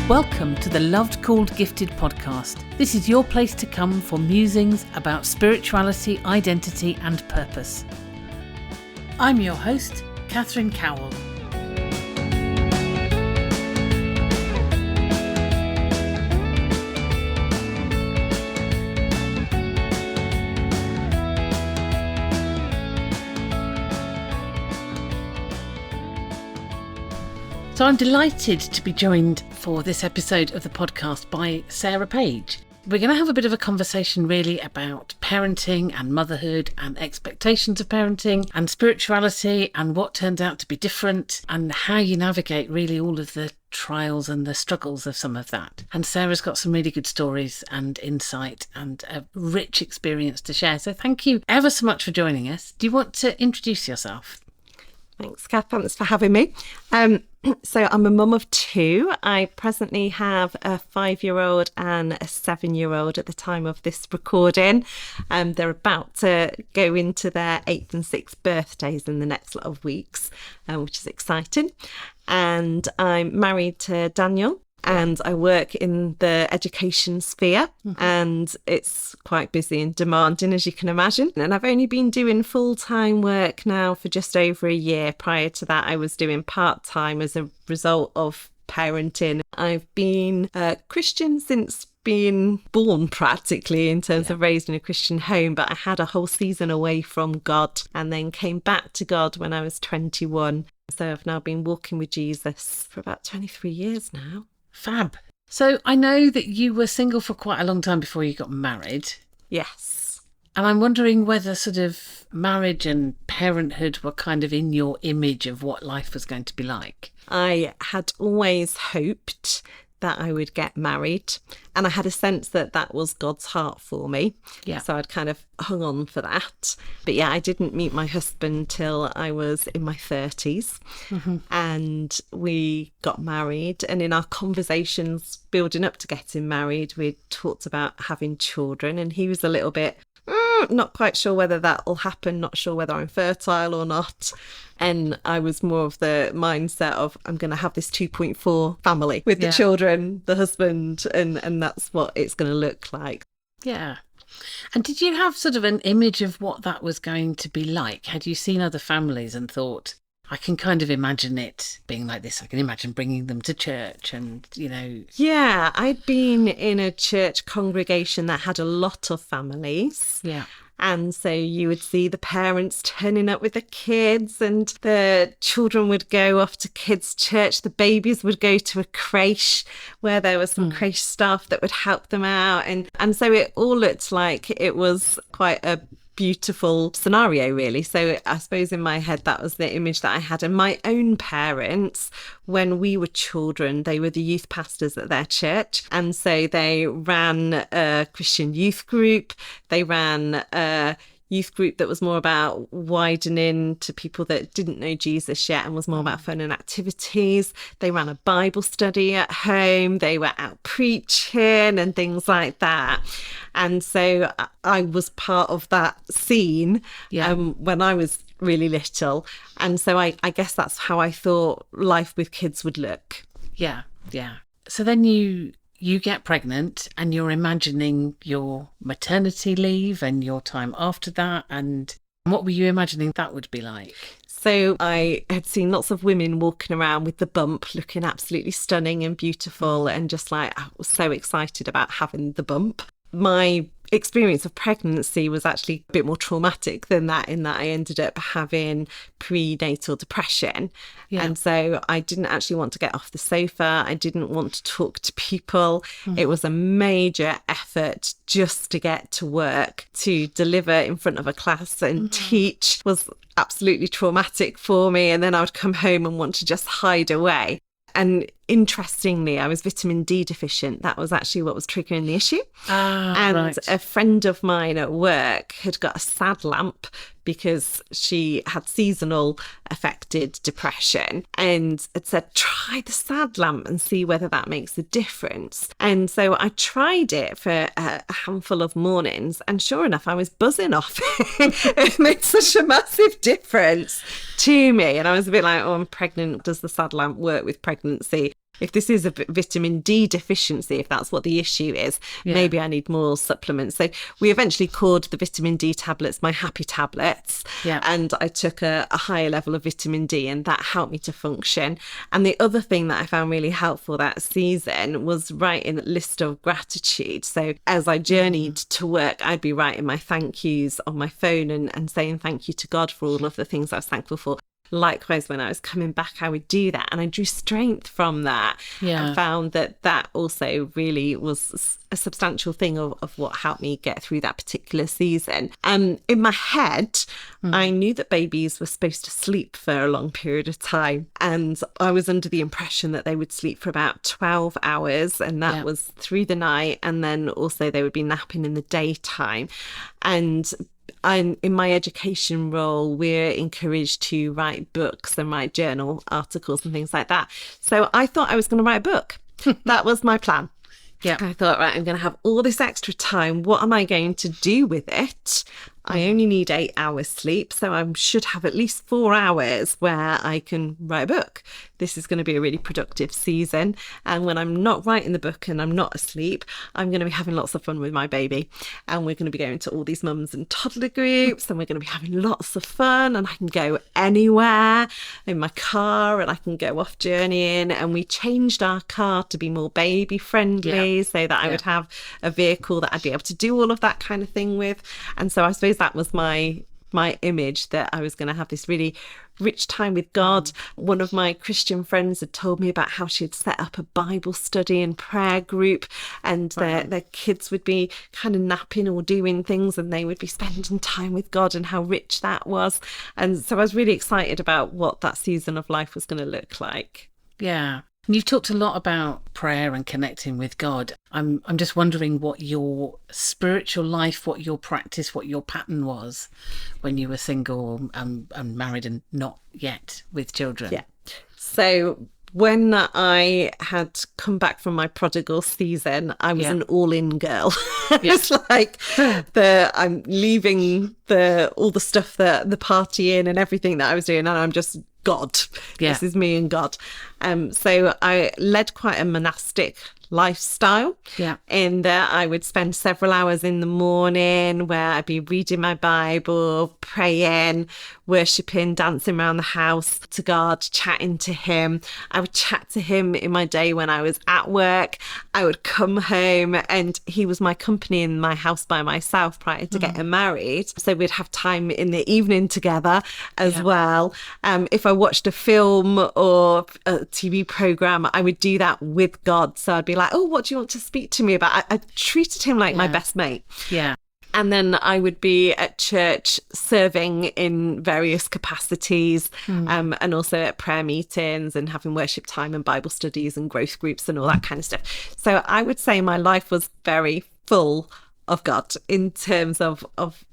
Welcome to the Loved Called Gifted podcast. This is your place to come for musings about spirituality, identity and purpose. I'm your host, Catherine Cowell. So I'm delighted to be joined for this episode of the podcast by Sarah Page. We're going to have a bit of a conversation really about parenting and motherhood and expectations of parenting and spirituality and what turns out to be different and how you navigate really all of the trials and the struggles of some of that. And Sarah's got some really good stories and insight and a rich experience to share. So thank you ever so much for joining us. Do you want to introduce yourself? Thanks, Kath. Thanks for having me. So I'm a mum of two. I presently have a 5-year-old and a 7-year-old at the time of this recording. They're about to go into their 8th and 6th birthdays in the next lot of weeks, which is exciting. And I'm married to Daniel. And I work in the education sphere, and it's quite busy and demanding, as you can imagine. And I've only been doing full-time work now for just over a year. Prior to that, I was doing part-time as a result of parenting. I've been a Christian since being born, practically, in terms of raised in a Christian home, but I had a whole season away from God and then came back to God when I was 21. So I've now been walking with Jesus for about 23 years now. Fab. So I know that you were single for quite a long time before you got married. Yes. And I'm wondering whether sort of marriage and parenthood were kind of in your image of what life was going to be like. I had always hoped that I would get married, and I had a sense that that was God's heart for me. Yeah. So I'd kind of hung on for that. But yeah, I didn't meet my husband till I was in my 30s, and we got married. And in our conversations building up to getting married, we talked about having children, and he was a little bit not quite sure whether that will happen, not sure whether I'm fertile or not. And I was more of the mindset of I'm going to have this 2.4 family with the children, the husband, and that's what it's going to look like. Yeah. And did you have sort of an image of what that was going to be like? Had you seen other families and thought, I can kind of imagine it being like this. I can imagine bringing them to church and, you know. Yeah, I'd been in a church congregation that had a lot of families. Yeah. And so you would see the parents turning up with the kids, and the children would go off to kids' church. The babies would go to a creche where there was some creche staff that would help them out. And so it all looked like it was quite a beautiful scenario, really. So I suppose in my head that was the image that I had. And my own parents, when we were children, they were the youth pastors at their church, and so they ran a Christian youth group. They ran a youth group that was more about widening to people that didn't know Jesus yet and was more about fun and activities. They ran a Bible study at home. They were out preaching and things like that. And so I was part of that scene when I was really little. And so I guess that's how I thought life with kids would look. Yeah, yeah. So then you get pregnant and you're imagining your maternity leave and your time after that. And what were you imagining that would be like? So I had seen lots of women walking around with the bump, looking absolutely stunning and beautiful, and just like, I was so excited about having the bump. My experience of pregnancy was actually a bit more traumatic than that, in that I ended up having prenatal depression. And so I didn't actually want to get off the sofa. I didn't want to talk to people. It was a major effort just to get to work. To deliver in front of a class and teach was absolutely traumatic for me. And then I would come home and want to just hide away. And interestingly, I was vitamin D deficient. That was actually what was triggering the issue. A friend of mine at work had got a sad lamp because she had seasonal affected depression, and had said, try the sad lamp and see whether that makes a difference. And so I tried it for a handful of mornings, and sure enough, I was buzzing off it. It made such a massive difference to me. And I was a bit like, oh, I'm pregnant. Does the sad lamp work with pregnancy? if this is a vitamin D deficiency, if that's what the issue is, maybe I need more supplements. So we eventually called the vitamin D tablets my happy tablets. Yeah. And I took a higher level of vitamin D, and that helped me to function. And the other thing that I found really helpful that season was writing a list of gratitude. So as I journeyed to work, I'd be writing my thank yous on my phone and saying thank you to God for all of the things I was thankful for. Likewise, when I was coming back, I would do that, and I drew strength from that. I found that also really was a substantial thing of what helped me get through that particular season. In my head, I knew that babies were supposed to sleep for a long period of time, and I was under the impression that they would sleep for about 12 hours, and that was through the night, and then also they would be napping in the daytime. And in my education role, we're encouraged to write books and write journal articles and things like that. So I thought I was going to write a book. That was my plan. Yeah. I thought, right, I'm going to have all this extra time. What am I going to do with it? I only need 8 hours sleep, so I should have at least 4 hours where I can write a book. This is going to be a really productive season. And when I'm not writing the book and I'm not asleep, I'm going to be having lots of fun with my baby. And we're going to be going to all these mums and toddler groups, and we're going to be having lots of fun. And I can go anywhere in my car, and I can go off journeying. And we changed our car to be more baby friendly, so that I would have a vehicle that I'd be able to do all of that kind of thing with. And so I suppose that was my image, that I was going to have this really rich time with God. One of my Christian friends had told me about how she had set up a Bible study and prayer group, and their kids would be kind of napping or doing things, and they would be spending time with God, and how rich that was. And so I was really excited about what that season of life was going to look like. Yeah. And you've talked a lot about prayer and connecting with God. I'm just wondering what your spiritual life, what your practice, what your pattern was when you were single and married and not yet with children. Yeah. So when I had come back from my prodigal season, I was an all-in girl. It's like I'm leaving all the stuff, the partying and everything that I was doing, and I'm just God. This is me and God. So I led quite a monastic lifestyle in that I would spend several hours in the morning where I'd be reading my Bible, praying, worshipping, dancing around the house to God, chatting to him. I would chat to him in my day when I was at work. I would come home, and he was my company in my house by myself prior to getting married. So we'd have time in the evening together as well. If I watched a film or a TV program, I would do that with God. So I'd be like, oh, what do you want to speak to me about? I treated him like my best mate. Yeah. And then I would be at church serving in various capacities, and also at prayer meetings and having worship time and Bible studies and growth groups and all that kind of stuff. So I would say my life was very full of God in terms of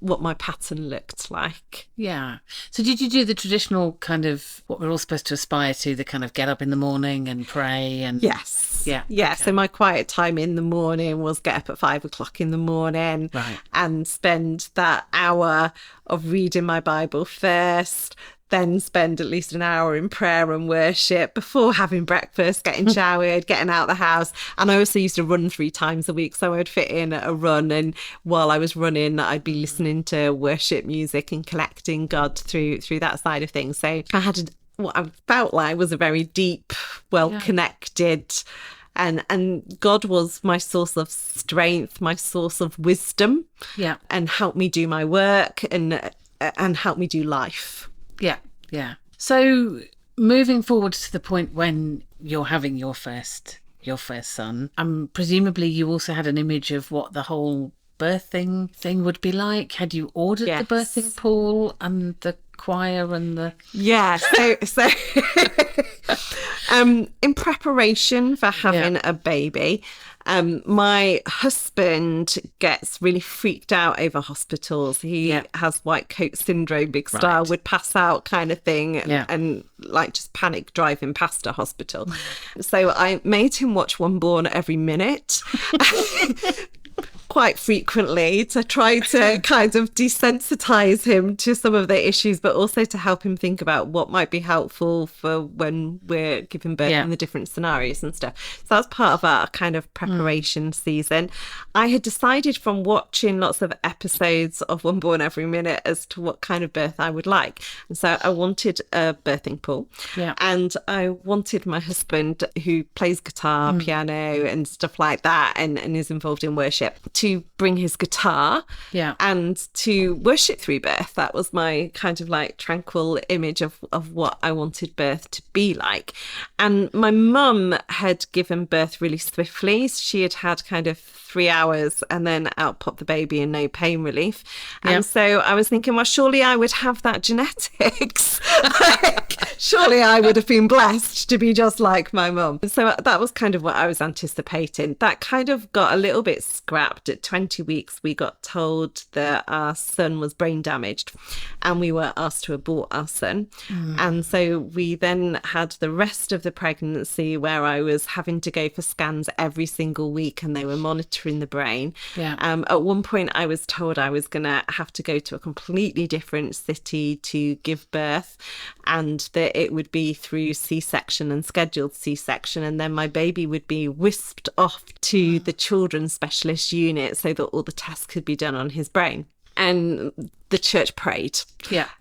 what my pattern looked like. Yeah. So did you do the traditional kind of what we're all supposed to aspire to, the kind of get up in the morning and pray? And Yes. Yeah. Okay. So my quiet time in the morning was get up at 5 o'clock in the morning and spend that hour of reading my Bible first, then spend at least an hour in prayer and worship before having breakfast, getting showered, getting out the house. And I also used to run 3 times a week, so I would fit in a run, and while I was running I'd be listening to worship music and collecting God through that side of things. So I had what I felt like was a very deep, well-connected, and God was my source of strength, my source of wisdom, and helped me do my work and help me do life. Yeah. So moving forward to the point when you're having your first son, presumably you also had an image of what the whole birthing thing would be like. Had you ordered the birthing pool and the choir and the... Yeah, so in preparation for having a baby, my husband gets really freaked out over hospitals. He has white coat syndrome, big style, would pass out kind of thing, and like just panic driving past a hospital. So I made him watch One Born every minute. quite frequently to try to kind of desensitize him to some of the issues, but also to help him think about what might be helpful for when we're giving birth in the different scenarios and stuff. So that's part of our kind of preparation season. I had decided from watching lots of episodes of One Born Every Minute as to what kind of birth I would like. And so I wanted a birthing pool. Yeah. And I wanted my husband, who plays guitar, piano and stuff like that, and is involved in worship, to bring his guitar and to worship through birth. That was my kind of like tranquil image of what I wanted birth to be like. And my mum had given birth really swiftly. She had had kind of 3 hours and then out popped the baby and no pain relief. And so I was thinking, well, surely I would have that genetics. Surely I would have been blessed to be just like my mum. So that was kind of what I was anticipating. That kind of got a little bit scrapped. At 20 weeks, we got told that our son was brain damaged and we were asked to abort our son. And so we then had the rest of the pregnancy where I was having to go for scans every single week and they were monitoring the brain. At one point, I was told I was going to have to go to a completely different city to give birth, and that it would be through C-section and scheduled C-section, and then my baby would be whisked off to the children's specialist unit so that all the tests could be done on his brain. And the church prayed.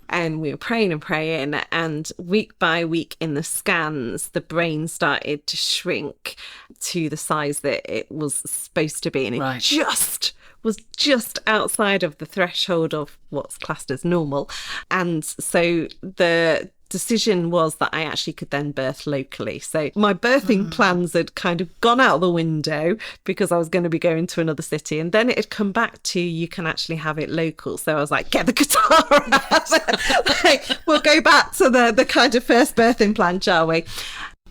And we were praying and praying, and week by week in the scans, the brain started to shrink to the size that it was supposed to be. And it was just outside of the threshold of what's classed as normal. And so the decision was that I actually could then birth locally. So my birthing plans had kind of gone out the window because I was going to be going to another city, and then it had come back to you can actually have it local. So I was like, get the guitar out. We'll go back to the kind of first birthing plan, shall we?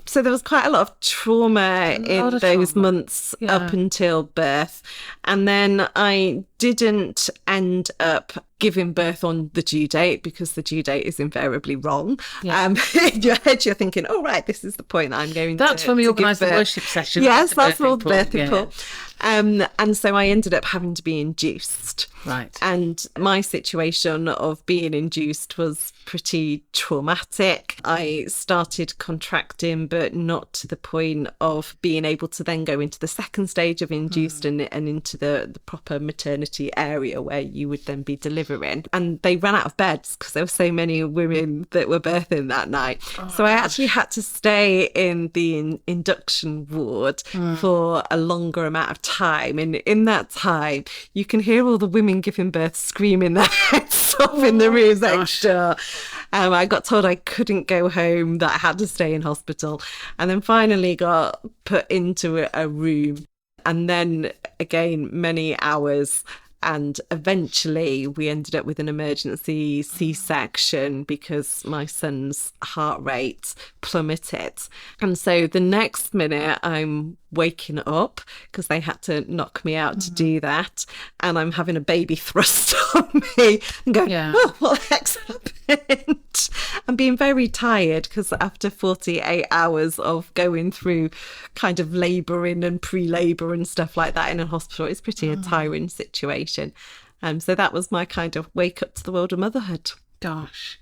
So there was quite a lot of trauma in those months up until birth. And then I didn't end up giving birth on the due date because the due date is invariably wrong. In your head, you're thinking, oh, right, this is the point I'm going to. That's when we organised the worship session. Yes, that's all the birthing pool. And so I ended up having to be induced. Right. And my situation of being induced was pretty traumatic. I started contracting, but not to the point of being able to then go into the second stage of induced and into the proper maternity area where you would then be delivering. And they ran out of beds because there were so many women that were birthing that night. So I actually had to stay in the induction ward for a longer amount of time. And in that time, you can hear all the women giving birth screaming their heads off in the rooms next door. I got told I couldn't go home, that I had to stay in hospital, and then finally got put into a room, and then again many hours. And eventually we ended up with an emergency C-section because my son's heart rate plummeted. And so the next minute I'm waking up because they had to knock me out to do that. And I'm having a baby thrust on me and going, oh, what the heck's happened? I'm being very tired because after 48 hours of going through kind of labouring and pre-labour and stuff like that in a hospital, it's pretty a tiring situation. So that was my kind of wake up to the world of motherhood. Gosh.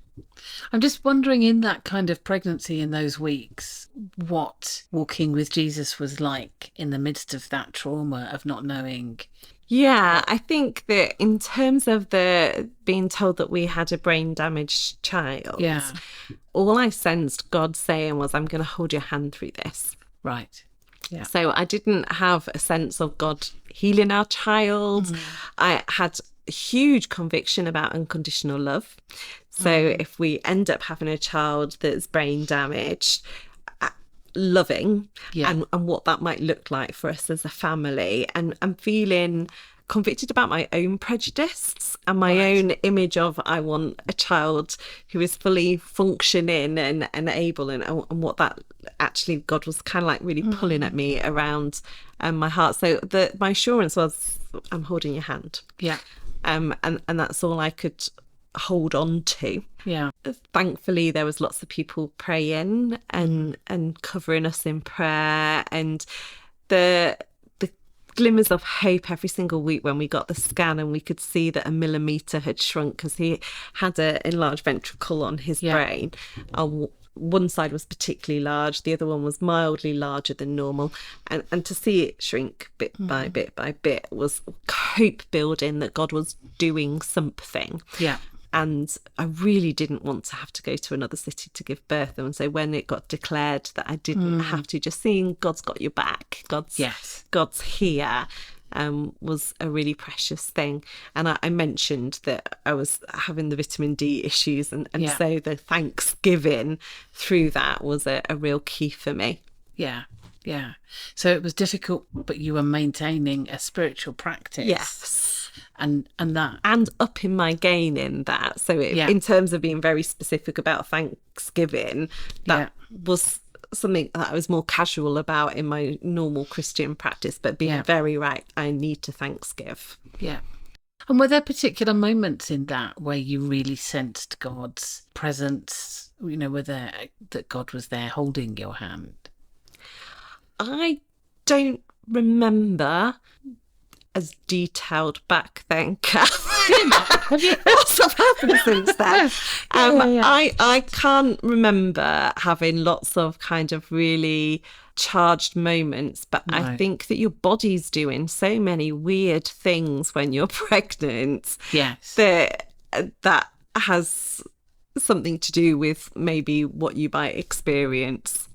I'm just wondering, in that kind of pregnancy in those weeks, what walking with Jesus was like in the midst of that trauma of not knowing. Yeah, I think that in terms of the being told that we had a brain damaged child, all I sensed God saying was, I'm going to hold your hand through this. Right. Yeah. So I didn't have a sense of God healing our child. I had a huge conviction about unconditional love. So if we end up having a child that's brain damaged, loving and what that might look like for us as a family, and I'm feeling convicted about my own prejudice and my own image of I want a child who is fully functioning and able, and what that actually God was kind of like really pulling at me around my heart. So my assurance was, I'm holding your hand. And that's all I could hold on to. Thankfully there was lots of people praying and covering us in prayer, and the glimmers of hope every single week when we got the scan and we could see that 1 millimetre had shrunk because he had an enlarged ventricle on his brain. One side was particularly large, the other one was mildly larger than normal. And to see it shrink bit by bit by bit was hope building that God was doing something. Yeah. And I really didn't want to have to go to another city to give birth. And so when it got declared that I didn't have to, just seeing God's got your back, God's here, was a really precious thing. And I mentioned that I was having the vitamin D issues. And so the thanksgiving through that was a real key for me. Yeah. Yeah. So it was difficult, but you were maintaining a spiritual practice. Yes. And upping my gain in that. So in terms of being very specific about Thanksgiving, that was something that I was more casual about in my normal Christian practice, but being very right, I need to thanksgive. Yeah. And were there particular moments in that where you really sensed God's presence? You know, that God was there holding your hand? I don't remember as detailed back then, Kath. Have you? Lots have happened since then. I can't remember having lots of kind of really charged moments, but I think that your body's doing so many weird things when you're pregnant. Yes. That has something to do with maybe what you might experience.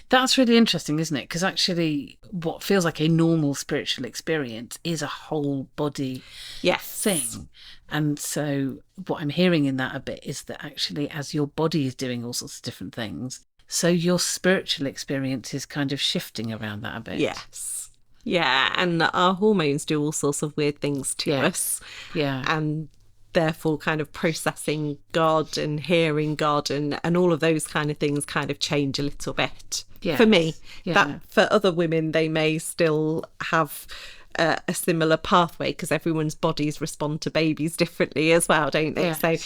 That's really interesting, isn't it? Because actually what feels like a normal spiritual experience is a whole body thing. And so what I'm hearing in that a bit is that actually as your body is doing all sorts of different things, so your spiritual experience is kind of shifting around that a bit. Yes. Yeah, and our hormones do all sorts of weird things to us. Yeah. And therefore kind of processing God and hearing God and all of those kind of things kind of change a little bit. For me. That for other women, they may still have a similar pathway because everyone's bodies respond to babies differently as well, don't they? So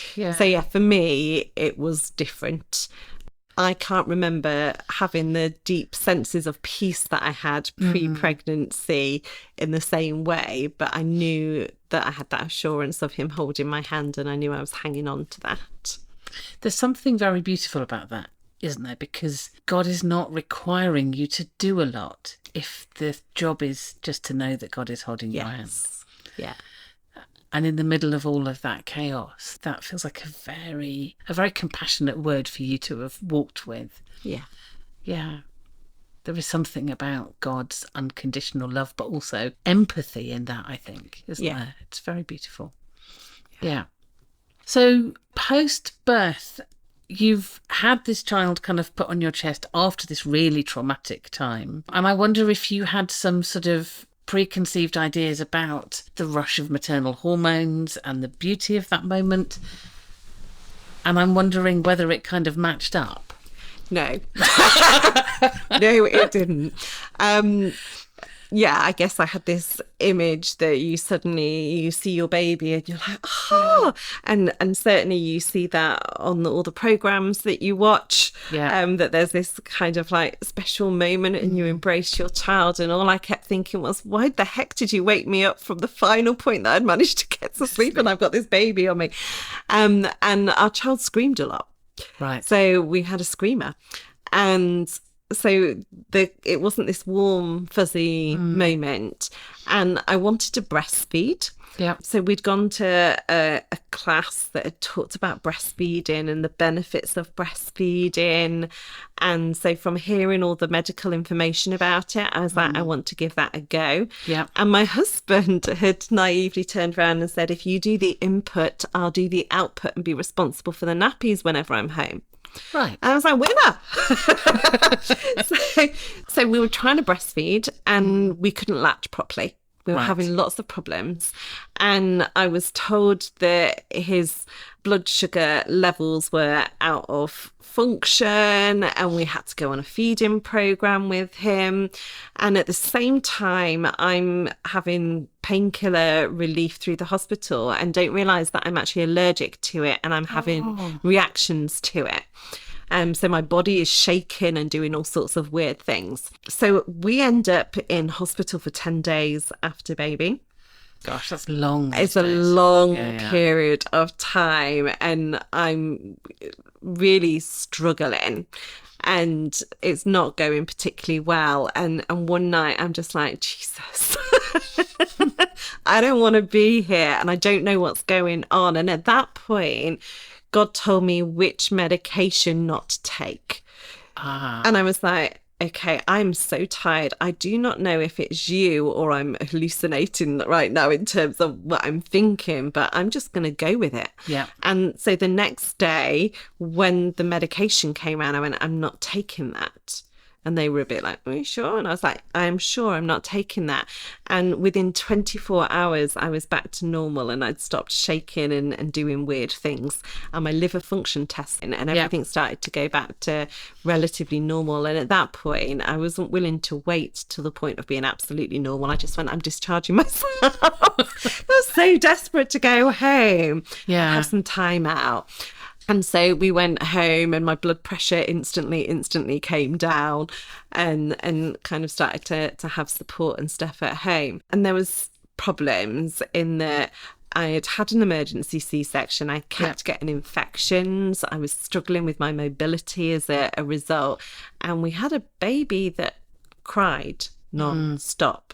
for me, it was different. I can't remember having the deep senses of peace that I had pre-pregnancy in the same way, but I knew that I had that assurance of him holding my hand and I knew I was hanging on to that. There's something very beautiful about that, isn't there? Because God is not requiring you to do a lot if the job is just to know that God is holding your hand. Yeah. And in the middle of all of that chaos, that feels like a very compassionate word for you to have walked with. Yeah. Yeah. There is something about God's unconditional love, but also empathy in that, I think, isn't there? It's very beautiful. Yeah. So post-birth, you've had this child kind of put on your chest after this really traumatic time. And I wonder if you had some sort of preconceived ideas about the rush of maternal hormones and the beauty of that moment. And I'm wondering whether it kind of matched up. No. No, it didn't. I guess I had this image that you see your baby and you're like, oh, and certainly you see that on all the programs that you watch, that there's this kind of like special moment and you embrace your child. And all I kept thinking was, why the heck did you wake me up from the final point that I'd managed to get to sleep and I've got this baby on me? And our child screamed a lot. Right. So we had a screamer. And so it wasn't this warm, fuzzy moment. And I wanted to breastfeed. Yeah. So we'd gone to a class that had talked about breastfeeding and the benefits of breastfeeding. And so from hearing all the medical information about it, I was like, I want to give that a go. Yeah. And my husband had naively turned around and said, if you do the input, I'll do the output and be responsible for the nappies whenever I'm home. Right. And I was like, winner. So we were trying to breastfeed and we couldn't latch properly. We were having lots of problems. And I was told that his blood sugar levels were out of function and we had to go on a feeding program with him. And at the same time, I'm having painkiller relief through the hospital and don't realise that I'm actually allergic to it and I'm having reactions to it. So my body is shaking and doing all sorts of weird things. So we end up in hospital for 10 days after baby. Gosh, that's long. It's a long period of time, and I'm really struggling, and it's not going particularly well. And one night I'm just like, Jesus, I don't want to be here, and I don't know what's going on. And at that point, God told me which medication not to take. And I was like, okay, I'm so tired. I do not know if it's you or I'm hallucinating right now in terms of what I'm thinking, but I'm just going to go with it. Yeah. And so the next day when the medication came out, I went, I'm not taking that. And they were a bit like, are you sure? And I was like, I'm sure I'm not taking that. And within 24 hours, I was back to normal, and I'd stopped shaking and doing weird things. And my liver function testing and everything started to go back to relatively normal. And at that point, I wasn't willing to wait till the point of being absolutely normal. I just went, I'm discharging myself. I was so desperate to go home, have some time out. And so we went home, and my blood pressure instantly came down, and kind of started to have support and stuff at home. And there was problems in that I had an emergency C-section. I kept getting infections. I was struggling with my mobility as a result. And we had a baby that cried non-stop.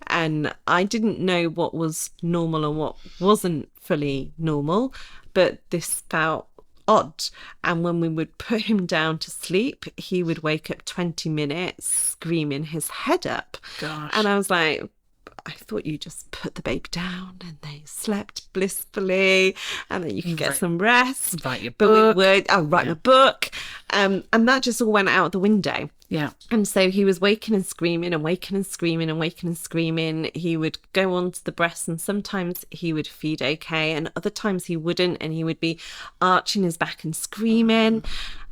And I didn't know what was normal and what wasn't fully normal, but this felt odd. And when we would put him down to sleep, he would wake up 20 minutes screaming his head up. Gosh. And I was like, I thought you just put the baby down and they slept blissfully, and then you could get some rest. Write your book. Write my book. And that just all went out the window. Yeah. And so he was waking and screaming and waking and screaming and waking and screaming. He would go onto the breast, and sometimes he would feed okay, and other times he wouldn't, and he would be arching his back and screaming.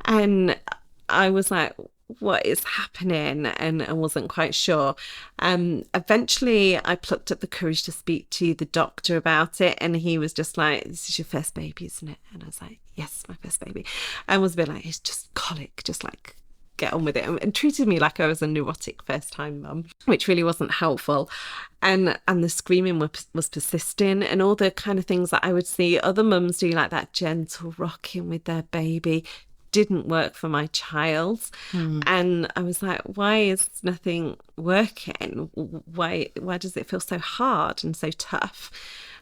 And I was like, what is happening? And I wasn't quite sure. Eventually I plucked up the courage to speak to the doctor about it, and he was just like, this is your first baby, isn't it? And I was like, yes, my first baby. And was a bit like, it's just colic, just like get on with it, and treated me like I was a neurotic first time mum, which really wasn't helpful. And the screaming was persisting, and all the kind of things that I would see other mums do, like that gentle rocking with their baby, didn't work for my child. And I was like, why is nothing working? Why does it feel so hard and so tough?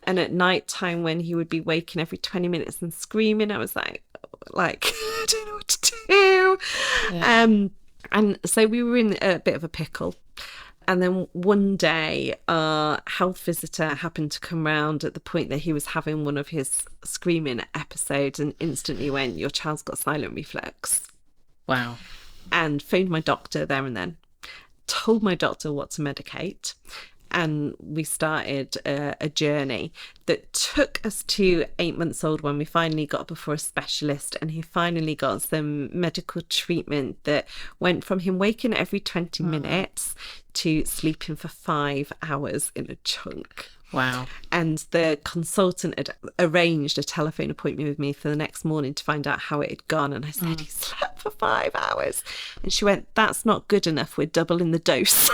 And at night time, when he would be waking every 20 minutes and screaming, I was like I don't know what to do. And so we were in a bit of a pickle. And then one day, our health visitor happened to come round at the point that he was having one of his screaming episodes, and instantly went, your child's got silent reflux. Wow. And phoned my doctor there and then, told my doctor what to medicate. And we started a journey that took us to 8 months old, when we finally got before a specialist, and he finally got some medical treatment that went from him waking every 20 minutes to sleeping for 5 hours in a chunk. Wow. And the consultant had arranged a telephone appointment with me for the next morning to find out how it had gone. And I said, he slept for 5 hours. And she went, that's not good enough. We're doubling the dose.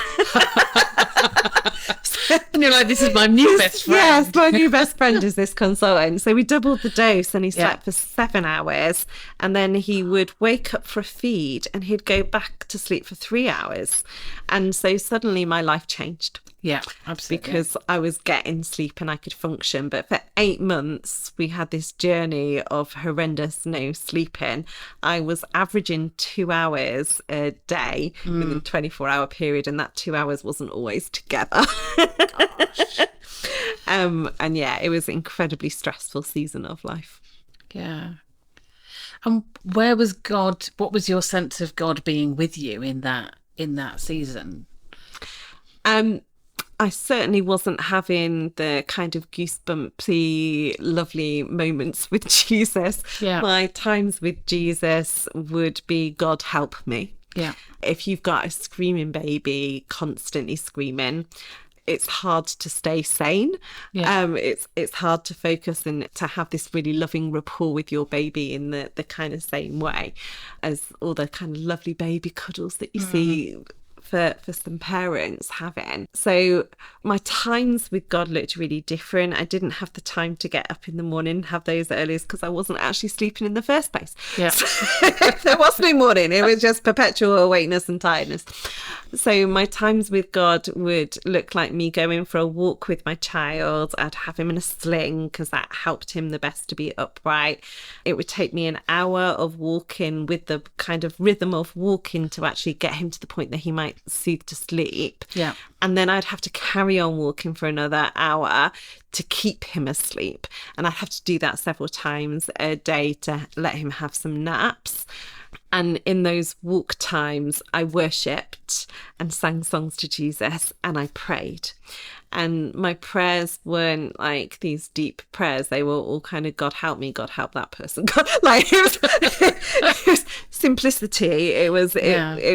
And you're like, this is my new best friend. Yes, my new best friend is this consultant. So we doubled the dose, and he slept for 7 hours. And then he would wake up for a feed, and he'd go back to sleep for 3 hours. And so suddenly my life changed. Yeah, absolutely. Because I was getting sleep and I could function. But for 8 months, we had this journey of horrendous no sleeping. I was averaging 2 hours a day within a 24-hour period, and that 2 hours wasn't always together. And yeah, it was an incredibly stressful season of life. Yeah. And where was God? What was your sense of God being with you in that season? I certainly wasn't having the kind of goosebumpy, lovely moments with Jesus. Yeah. My times with Jesus would be, God help me. Yeah. If you've got a screaming baby, constantly screaming, it's hard to stay sane. It's hard to focus and to have this really loving rapport with your baby in the kind of same way as all the kind of lovely baby cuddles that you see for some parents having. So my times with God looked really different. I didn't have the time to get up in the morning, have those earlies, because I wasn't actually sleeping in the first place. Yeah. So there was no morning. It was just perpetual awakeness and tiredness. So my times with God would look like me going for a walk with my child. I'd have him in a sling because that helped him the best to be upright. It would take me an hour of walking with the kind of rhythm of walking to actually get him to the point that he might soothe to sleep. Yeah. And then I'd have to carry on walking for another hour to keep him asleep. And I'd have to do that several times a day to let him have some naps. And in those walk times, I worshipped and sang songs to Jesus, and I prayed. And my prayers weren't like these deep prayers. They were all kind of, God help me, God help that person. God, like it was simplicity. It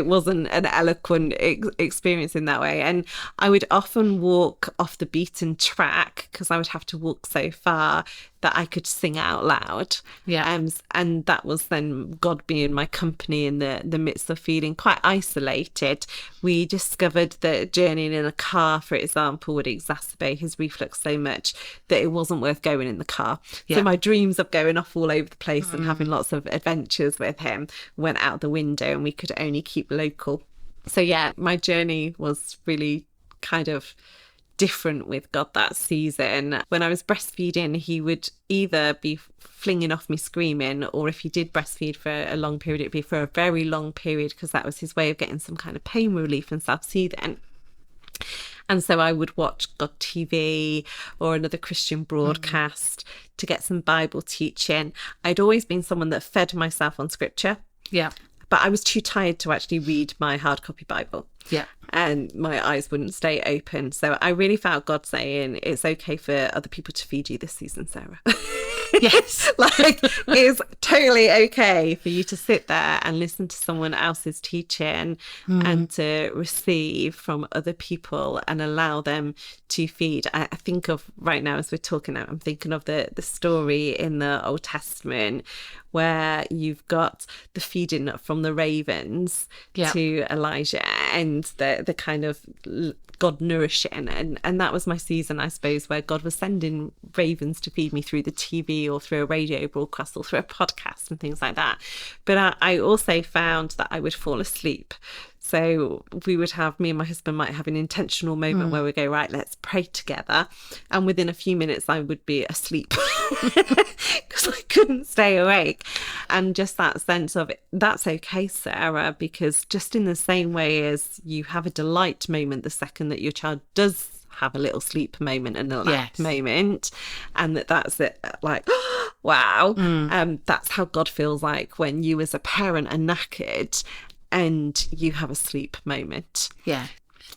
wasn't an eloquent experience in that way. And I would often walk off the beaten track because I would have to walk so far that I could sing out loud. Yeah. And that was then God being my company in the midst of feeling quite isolated. We discovered that journeying in a car, for example, would exacerbate his reflux so much that it wasn't worth going in the car. Yeah. So my dreams of going off all over the place and having lots of adventures with him went out the window, and we could only keep local. So yeah, my journey was really kind of different with God that season. When I was breastfeeding, he would either be flinging off me screaming, or if he did breastfeed for a long period, it'd be for a very long period, because that was his way of getting some kind of pain relief and self-soothing. And so I would watch God TV or another Christian broadcast to get some Bible teaching. I'd always been someone that fed myself on scripture. Yeah. But I was too tired to actually read my hard copy Bible. Yeah. And my eyes wouldn't stay open. So I really felt God saying, it's okay for other people to feed you this season, Sarah. Yes. Like, it's totally okay for you to sit there and listen to someone else's teaching and to receive from other people and allow them to feed. I think of right now, as we're talking, I'm thinking of the story in the Old Testament where you've got the feeding from the ravens to Elijah, and the kind of God nourishing. And that was my season, I suppose, where God was sending ravens to feed me through the TV or through a radio broadcast or through a podcast and things like that. But I also found that I would fall asleep. So we would have, me and my husband might have an intentional moment where we go, right, let's pray together. And within a few minutes, I would be asleep because I couldn't stay awake. And just that sense of, that's okay, Sarah, because just in the same way as you have a delight moment the second that your child does have a little sleep moment and a lap moment, and that's it, like, wow. That's how God feels like when you as a parent are knackered and you have a sleep moment. Yeah.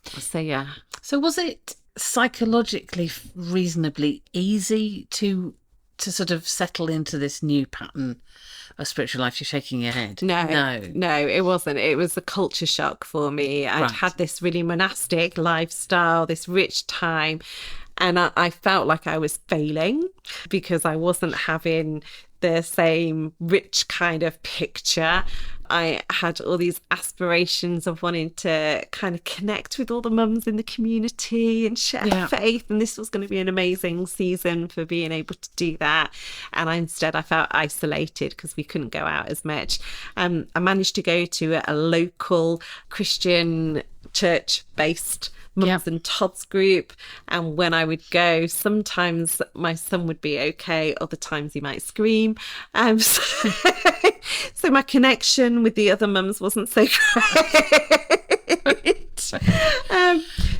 So, yeah. So was it psychologically reasonably easy to sort of settle into this new pattern of spiritual life? You're shaking your head. No, it wasn't. It was a culture shock for me. I'd had this really monastic lifestyle, this rich time, and I felt like I was failing because I wasn't having the same rich kind of picture. I had all these aspirations of wanting to kind of connect with all the mums in the community and share faith. And this was going to be an amazing season for being able to do that. And instead I felt isolated because we couldn't go out as much. I managed to go to a local Christian church-based mums and Todd's group, and when I would go, sometimes my son would be okay, other times he might scream, so my connection with the other mums wasn't so great.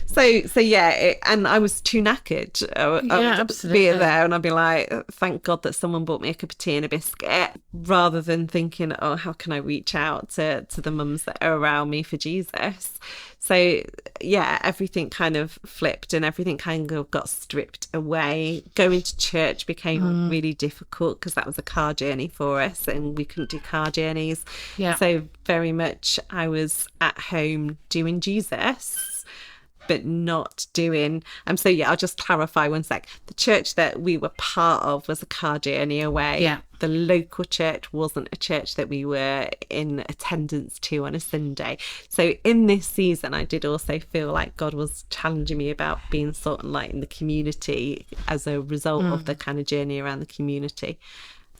So yeah, and I was too knackered to be there, and I'd be like, thank God that someone bought me a cup of tea and a biscuit, rather than thinking, oh, how can I reach out to the mums that are around me for Jesus. So yeah, everything kind of flipped and everything kind of got stripped away. Going to church became really difficult because that was a car journey for us and we couldn't do car journeys. So very much I was at home doing Jesus but not doing. So yeah, I'll just clarify one sec. The church that we were part of was a car journey away. Yeah. The local church wasn't a church that we were in attendance to on a Sunday. So in this season, I did also feel like God was challenging me about being salt and light in the community as a result of the kind of journey around the community.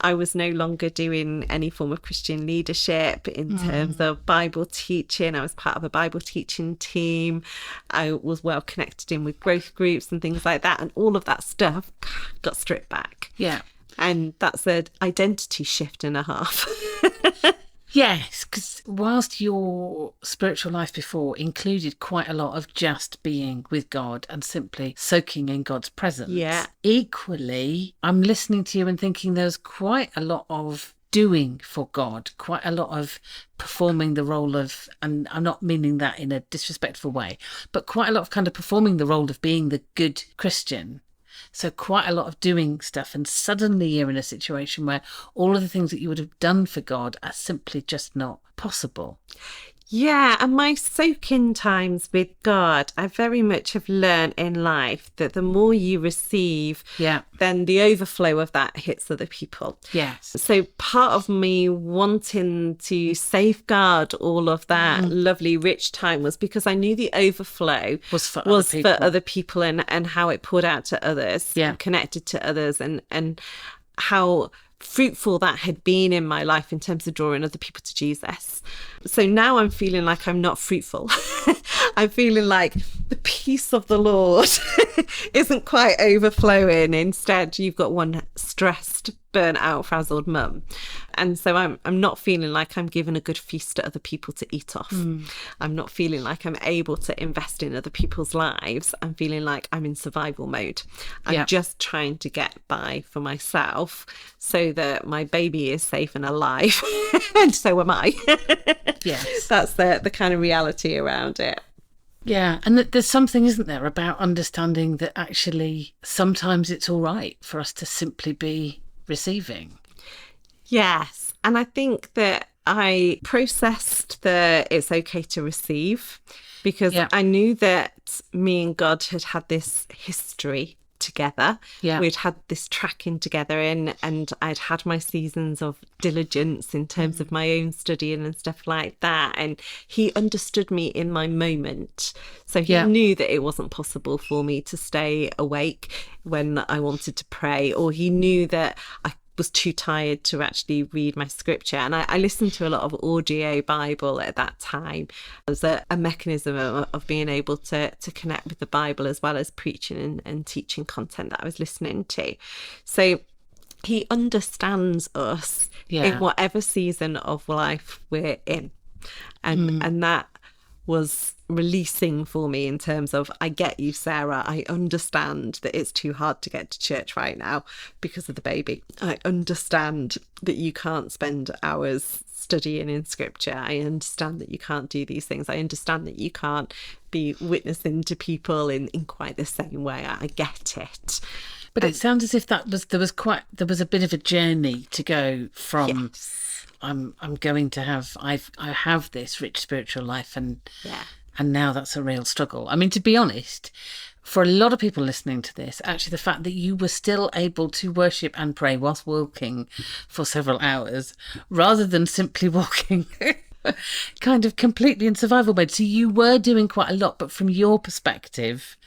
I was no longer doing any form of Christian leadership in terms of Bible teaching. I was part of a Bible teaching team. I was well connected in with growth groups and things like that. And all of that stuff got stripped back. Yeah. And that's an identity shift and a half. Yes, because whilst your spiritual life before included quite a lot of just being with God and simply soaking in God's presence, equally, I'm listening to you and thinking there's quite a lot of doing for God, quite a lot of performing the role of, and I'm not meaning that in a disrespectful way, but quite a lot of kind of performing the role of being the good Christian. So quite a lot of doing stuff, and suddenly you're in a situation where all of the things that you would have done for God are simply just not possible. Yeah, and my soak-in times with God, I very much have learned in life that the more you receive, then the overflow of that hits other people. Yes. So part of me wanting to safeguard all of that lovely, rich time was because I knew the overflow was for other people and how it poured out to others, connected to others, and how fruitful that had been in my life in terms of drawing other people to Jesus. So now I'm feeling like I'm not fruitful. I'm feeling like the peace of the Lord isn't quite overflowing. Instead, you've got one stressed, burnt out, frazzled mum. And so I'm not feeling like I'm giving a good feast to other people to eat off. I'm not feeling like I'm able to invest in other people's lives. I'm feeling like I'm in survival mode. I'm just trying to get by for myself so that my baby is safe and alive. And so am I. Yes. That's the kind of reality around it. Yeah, and there's something, isn't there, about understanding that actually sometimes it's all right for us to simply be receiving. Yes, and I think that I processed that it's okay to receive because I knew that me and God had this history together. We'd had this tracking together and I'd had my seasons of diligence in terms of my own studying and stuff like that, and he understood me in my moment, so he knew that it wasn't possible for me to stay awake when I wanted to pray, or he knew that I was too tired to actually read my scripture. And I listened to a lot of audio Bible at that time as a mechanism of being able to connect with the Bible as well as preaching and teaching content that I was listening to. So he understands us in whatever season of life we're in. And that was releasing for me in terms of, I get you, Sarah. I understand that it's too hard to get to church right now because of the baby. I understand that you can't spend hours studying in scripture. I understand that you can't do these things. I understand that you can't be witnessing to people in quite the same way. I get it. But it sounds as if there was a bit of a journey to go from I'm going to have I have this rich spiritual life and now that's a real struggle. I mean, to be honest, for a lot of people listening to this, actually the fact that you were still able to worship and pray whilst walking for several hours rather than simply walking kind of completely in survival mode. So you were doing quite a lot, but from your perspective,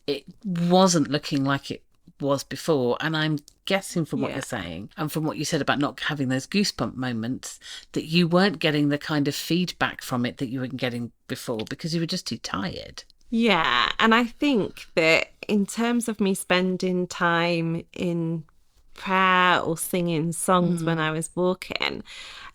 it wasn't looking like it was before. And I'm guessing from what you're saying and from what you said about not having those goosebump moments, that you weren't getting the kind of feedback from it that you were getting before because you were just too tired. Yeah, and I think that in terms of me spending time in prayer or singing songs when I was walking,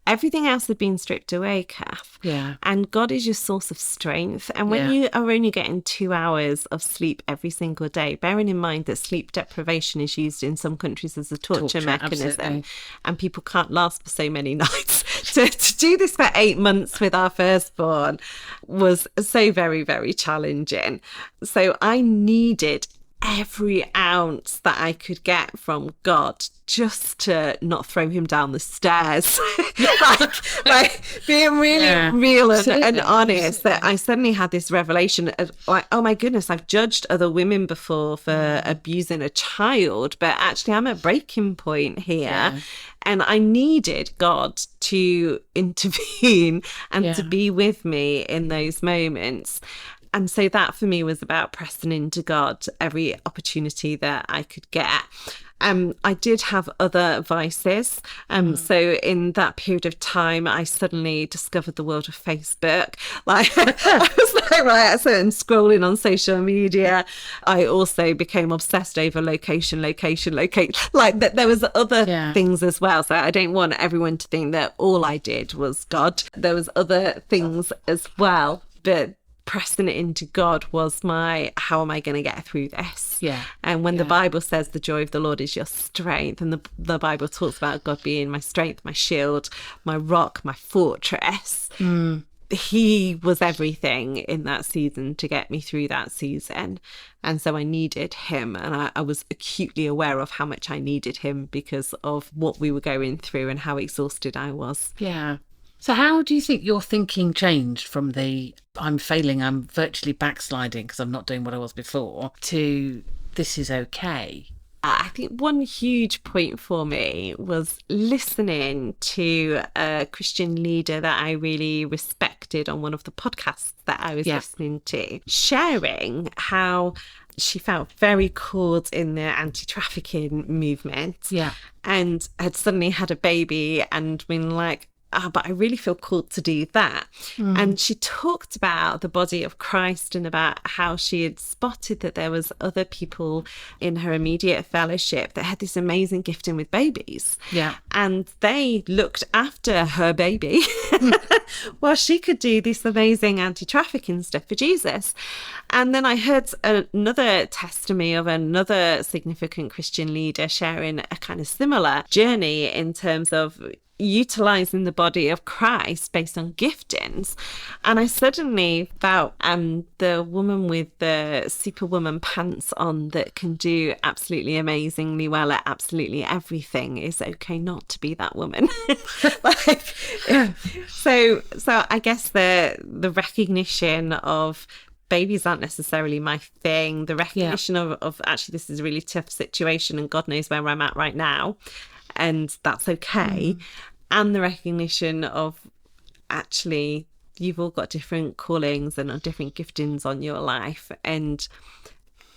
everything else had been stripped away, Kath. Yeah. And God is your source of strength. And when you are only getting 2 hours of sleep every single day, bearing in mind that sleep deprivation is used in some countries as a torture mechanism, absolutely. And people can't last for so many nights. To do this for 8 months with our firstborn was so very, very challenging. So I needed every ounce that I could get from God just to not throw him down the stairs. like being really real and honest, that I suddenly had this revelation of like, oh my goodness, I've judged other women before for abusing a child, but actually I'm at a breaking point here. And I needed God to intervene and to be with me in those moments. And so that for me was about pressing into God every opportunity that I could get. I did have other vices. So in that period of time, I suddenly discovered the world of Facebook. Like I was like, right, so and scrolling on social media. I also became obsessed over location. Like that there was other things as well. So I don't want everyone to think that all I did was God. There was other things as well, but pressing it into God was how am I going to get through this? And when the Bible says the joy of the Lord is your strength, and the Bible talks about God being my strength, my shield, my rock, my fortress, he was everything in that season to get me through that season. And so I needed him, and I was acutely aware of how much I needed him because of what we were going through and how exhausted I was. So how do you think your thinking changed from the I'm failing, I'm virtually backsliding because I'm not doing what I was before, to this is okay? I think one huge point for me was listening to a Christian leader that I really respected on one of the podcasts that I was listening to, sharing how she felt very called in the anti-trafficking movement and had suddenly had a baby and been like, but I really feel called to do that. And she talked about the body of Christ and about how she had spotted that there was other people in her immediate fellowship that had this amazing gifting with babies. And they looked after her baby while she could do this amazing anti-trafficking stuff for Jesus. And then I heard another testimony of another significant Christian leader sharing a kind of similar journey in terms of utilizing the body of Christ based on giftings. And I suddenly felt the woman with the superwoman pants on that can do absolutely amazingly well at absolutely everything is okay not to be that woman. So I guess the recognition of babies aren't necessarily my thing, the recognition of actually this is a really tough situation and God knows where I'm at right now, and that's okay. And the recognition of actually you've all got different callings and different giftings on your life, and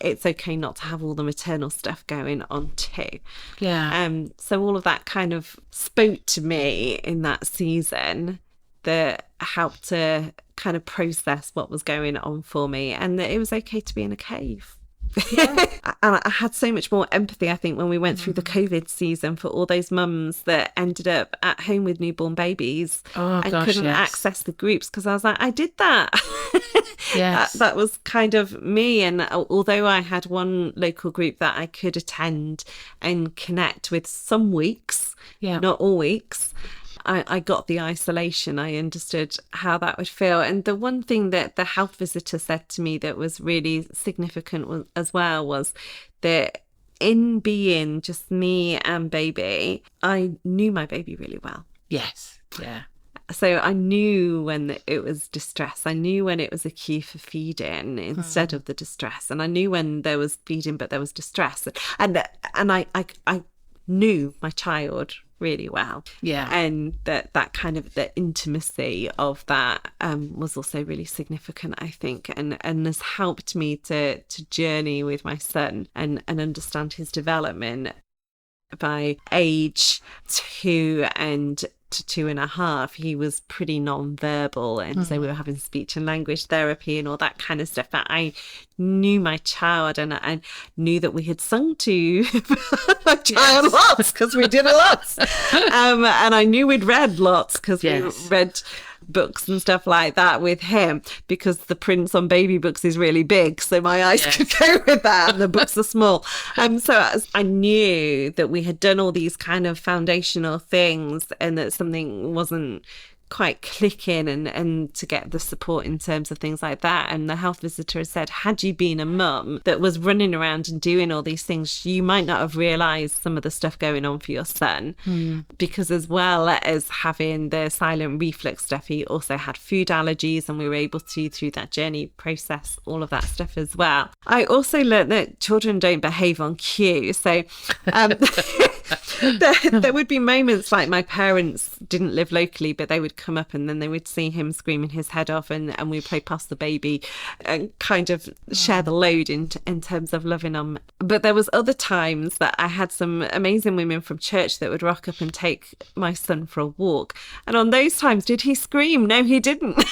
it's okay not to have all the maternal stuff going on too. So all of that kind of spoke to me in that season, that helped to kind of process what was going on for me, and that it was okay to be in a cave. And I had so much more empathy, I think, when we went through the COVID season for all those mums that ended up at home with newborn babies and couldn't access the groups, because I was like, I did that. That was kind of me. And although I had one local group that I could attend and connect with some weeks, not all weeks, I got the isolation. I understood how that would feel. And the one thing that the health visitor said to me that was really significant as well was that in being just me and baby, I knew my baby really well. So I knew when it was distress. I knew when it was a cue for feeding instead of the distress. And I knew when there was feeding, but there was distress. And I knew my child really well. And that kind of the intimacy of that was also really significant, I think, and has helped me to journey with my son and understand his development. By age 2 and to 2.5, he was pretty non-verbal, and so we were having speech and language therapy and all that kind of stuff. But I knew my child, and I knew that we had sung to my child lots because we did a lot, and I knew we'd read lots because we read books and stuff like that with him, because the prints on baby books is really big, so my eyes could go with that, and the books are small. So I knew that we had done all these kind of foundational things, and that something wasn't quite clicking and to get the support in terms of things like that. And the health visitor has said, had you been a mum that was running around and doing all these things, you might not have realised some of the stuff going on for your son. Because as well as having the silent reflux stuff, he also had food allergies, and we were able to, through that journey, process all of that stuff as well. I also learned that children don't behave on cue. So there would be moments like my parents didn't live locally, but they would come up and then they would see him screaming his head off, and we'd play pass the baby and kind of share the load in terms of loving him. But there was other times that I had some amazing women from church that would rock up and take my son for a walk. And on those times, did he scream? No, he didn't.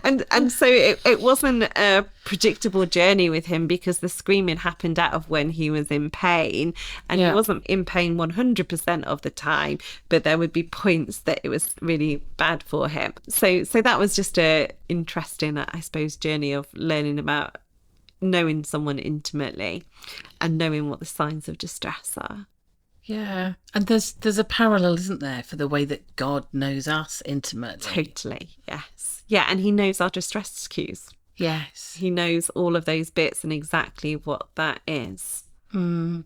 And so it wasn't a predictable journey with him, because the screaming happened out of when he was in pain, and he wasn't in pain 100% of the time, but there would be points that it was really bad for him. So that was just a interesting, I suppose, journey of learning about knowing someone intimately and knowing what the signs of distress are. Yeah. And there's a parallel, isn't there, for the way that God knows us intimately. Totally, yes. Yeah, and he knows our distress cues. Yes. He knows all of those bits and exactly what that is. And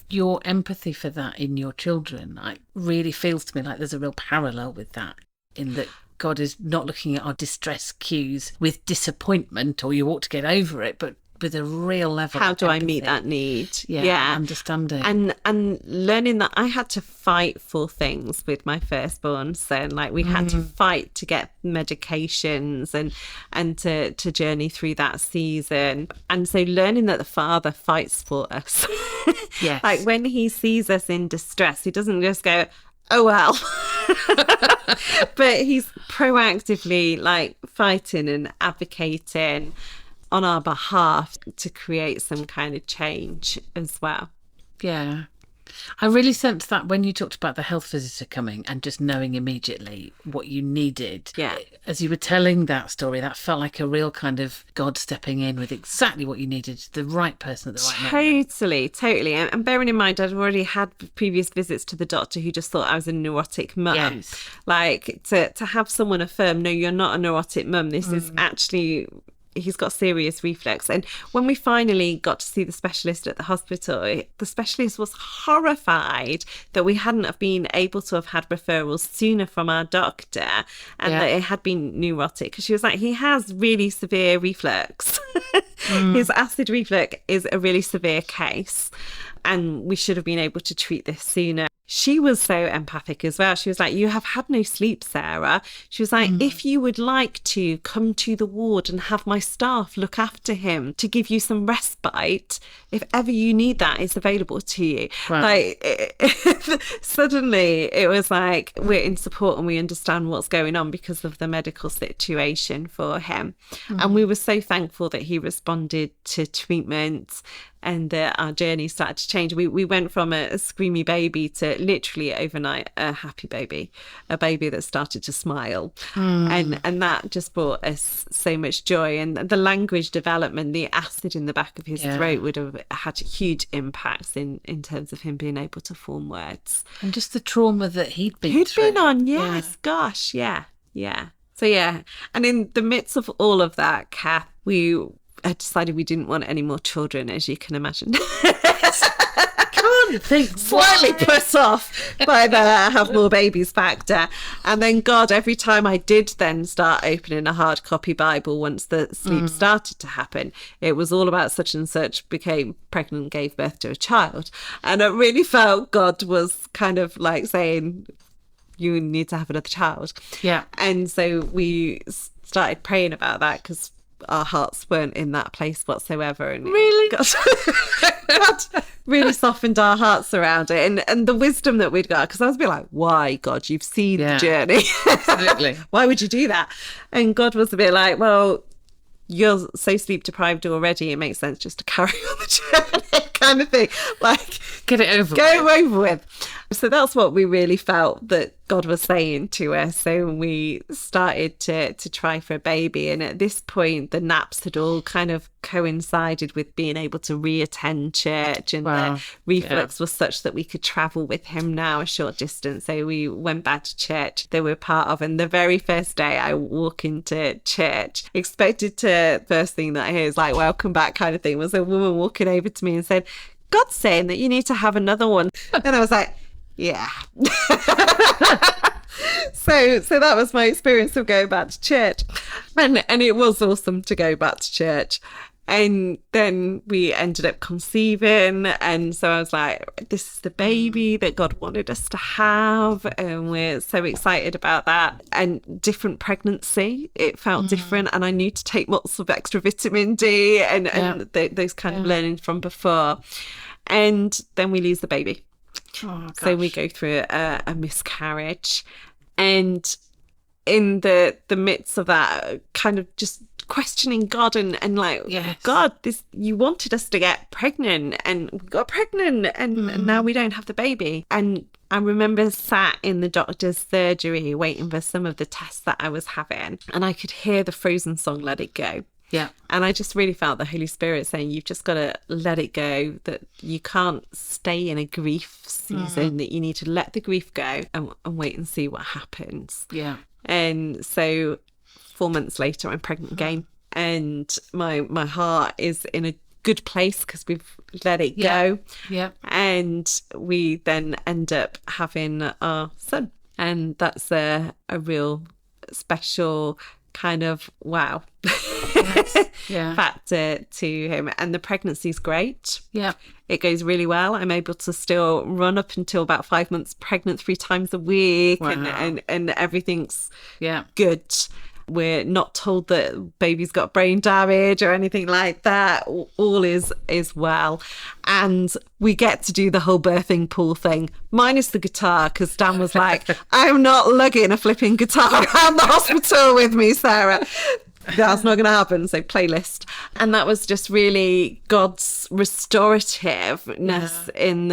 your empathy for that in your children, it really feels to me like there's a real parallel with that, in that God is not looking at our distress cues with disappointment, or you ought to get over it, but with a real level how of do empathy. I meet that need? Yeah, understanding. And learning that I had to fight for things with my firstborn son. Like, we had to fight to get medications and to journey through that season. And so learning that the Father fights for us. Yes. Like, when he sees us in distress, he doesn't just go, oh well. But he's proactively like fighting and advocating on our behalf to create some kind of change as well. Yeah. I really sensed that when you talked about the health visitor coming and just knowing immediately what you needed. Yeah. As you were telling that story, that felt like a real kind of God stepping in with exactly what you needed, the right person at the right moment. Totally. And bearing in mind, I'd already had previous visits to the doctor who just thought I was a neurotic mum. Yes. Like, to have someone affirm, no, you're not a neurotic mum. This is actually... he's got serious reflux. And when we finally got to see the specialist at the hospital, the specialist was horrified that we hadn't have been able to have had referrals sooner from our doctor, and that it had been neurotic, because she was like, he has really severe reflux. His acid reflux is a really severe case, and we should have been able to treat this sooner. She was so empathic as well. She was like, you have had no sleep, Sarah. She was like, if you would like to come to the ward and have my staff look after him to give you some respite, if ever you need that, it's available to you. Wow. Like, suddenly it was like, we're in support and we understand what's going on because of the medical situation for him. And we were so thankful that he responded to treatment, and that our journey started to change. We went from a screamy baby to literally overnight a happy baby, a baby that started to smile. And that just brought us so much joy. And the language development, the acid in the back of his throat would have had huge impacts in terms of him being able to form words. And just the trauma that he'd been through. On, yes, gosh, yeah. So yeah, and in the midst of all of that, Kath, we had decided we didn't want any more children, as you can imagine. Can't think. Slightly put off by the have more babies factor. And then God, every time I did then start opening a hard copy Bible, once the sleep started to happen, it was all about such and such became pregnant, gave birth to a child. And I really felt God was kind of like saying, you need to have another child. Yeah. And so we started praying about that, because our hearts weren't in that place whatsoever. And really? God really softened our hearts around it. And the wisdom that we'd got, because I was a bit like, why, God, you've seen the journey. Absolutely. Why would you do that? And God was a bit like, well, you're so sleep deprived already, it makes sense just to carry on the journey. kind of thing. Like, get it over with. So that's what we really felt that God was saying to us. So we started to try for a baby. And at this point, the naps had all kind of coincided with being able to reattend church. And the reflux was such that we could travel with him now a short distance. So we went back to church that we're part of. And the very first day I walk into church, expected to, first thing that I hear is like, welcome back kind of thing, was a woman walking over to me and said, God's saying that you need to have another one. And I was like, yeah. So that was my experience of going back to church. And it was awesome to go back to church. And then we ended up conceiving. And so I was like, this is the baby that God wanted us to have. And we're so excited about that. And different pregnancy, it felt different. And I knew to take lots of extra vitamin D and those kind of learnings from before. And then we lose the baby. So we go through a miscarriage, and in the midst of that, kind of just questioning God and like, God, this, you wanted us to get pregnant, and we got pregnant, and now we don't have the baby. And I remember sat in the doctor's surgery waiting for some of the tests that I was having, and I could hear the Frozen song, Let It Go. Yeah. And I just really felt the Holy Spirit saying, you've just got to let it go, that you can't stay in a grief season, that you need to let the grief go and wait and see what happens. Yeah. And so 4 months later, I'm pregnant again. And my heart is in a good place because we've let it go. Yeah. And we then end up having our son. And that's a real special kind of wow factor to him. And the pregnancy's great. Yeah, it goes really well. I'm able to still run up until about 5 months pregnant 3 times a week. And everything's good. We're not told that baby's got brain damage or anything like that. All is well. And we get to do the whole birthing pool thing, minus the guitar, because Dan was like, I'm not lugging a flipping guitar around the hospital with me, Sarah. That's not going to happen. So playlist. And that was just really God's restorativeness in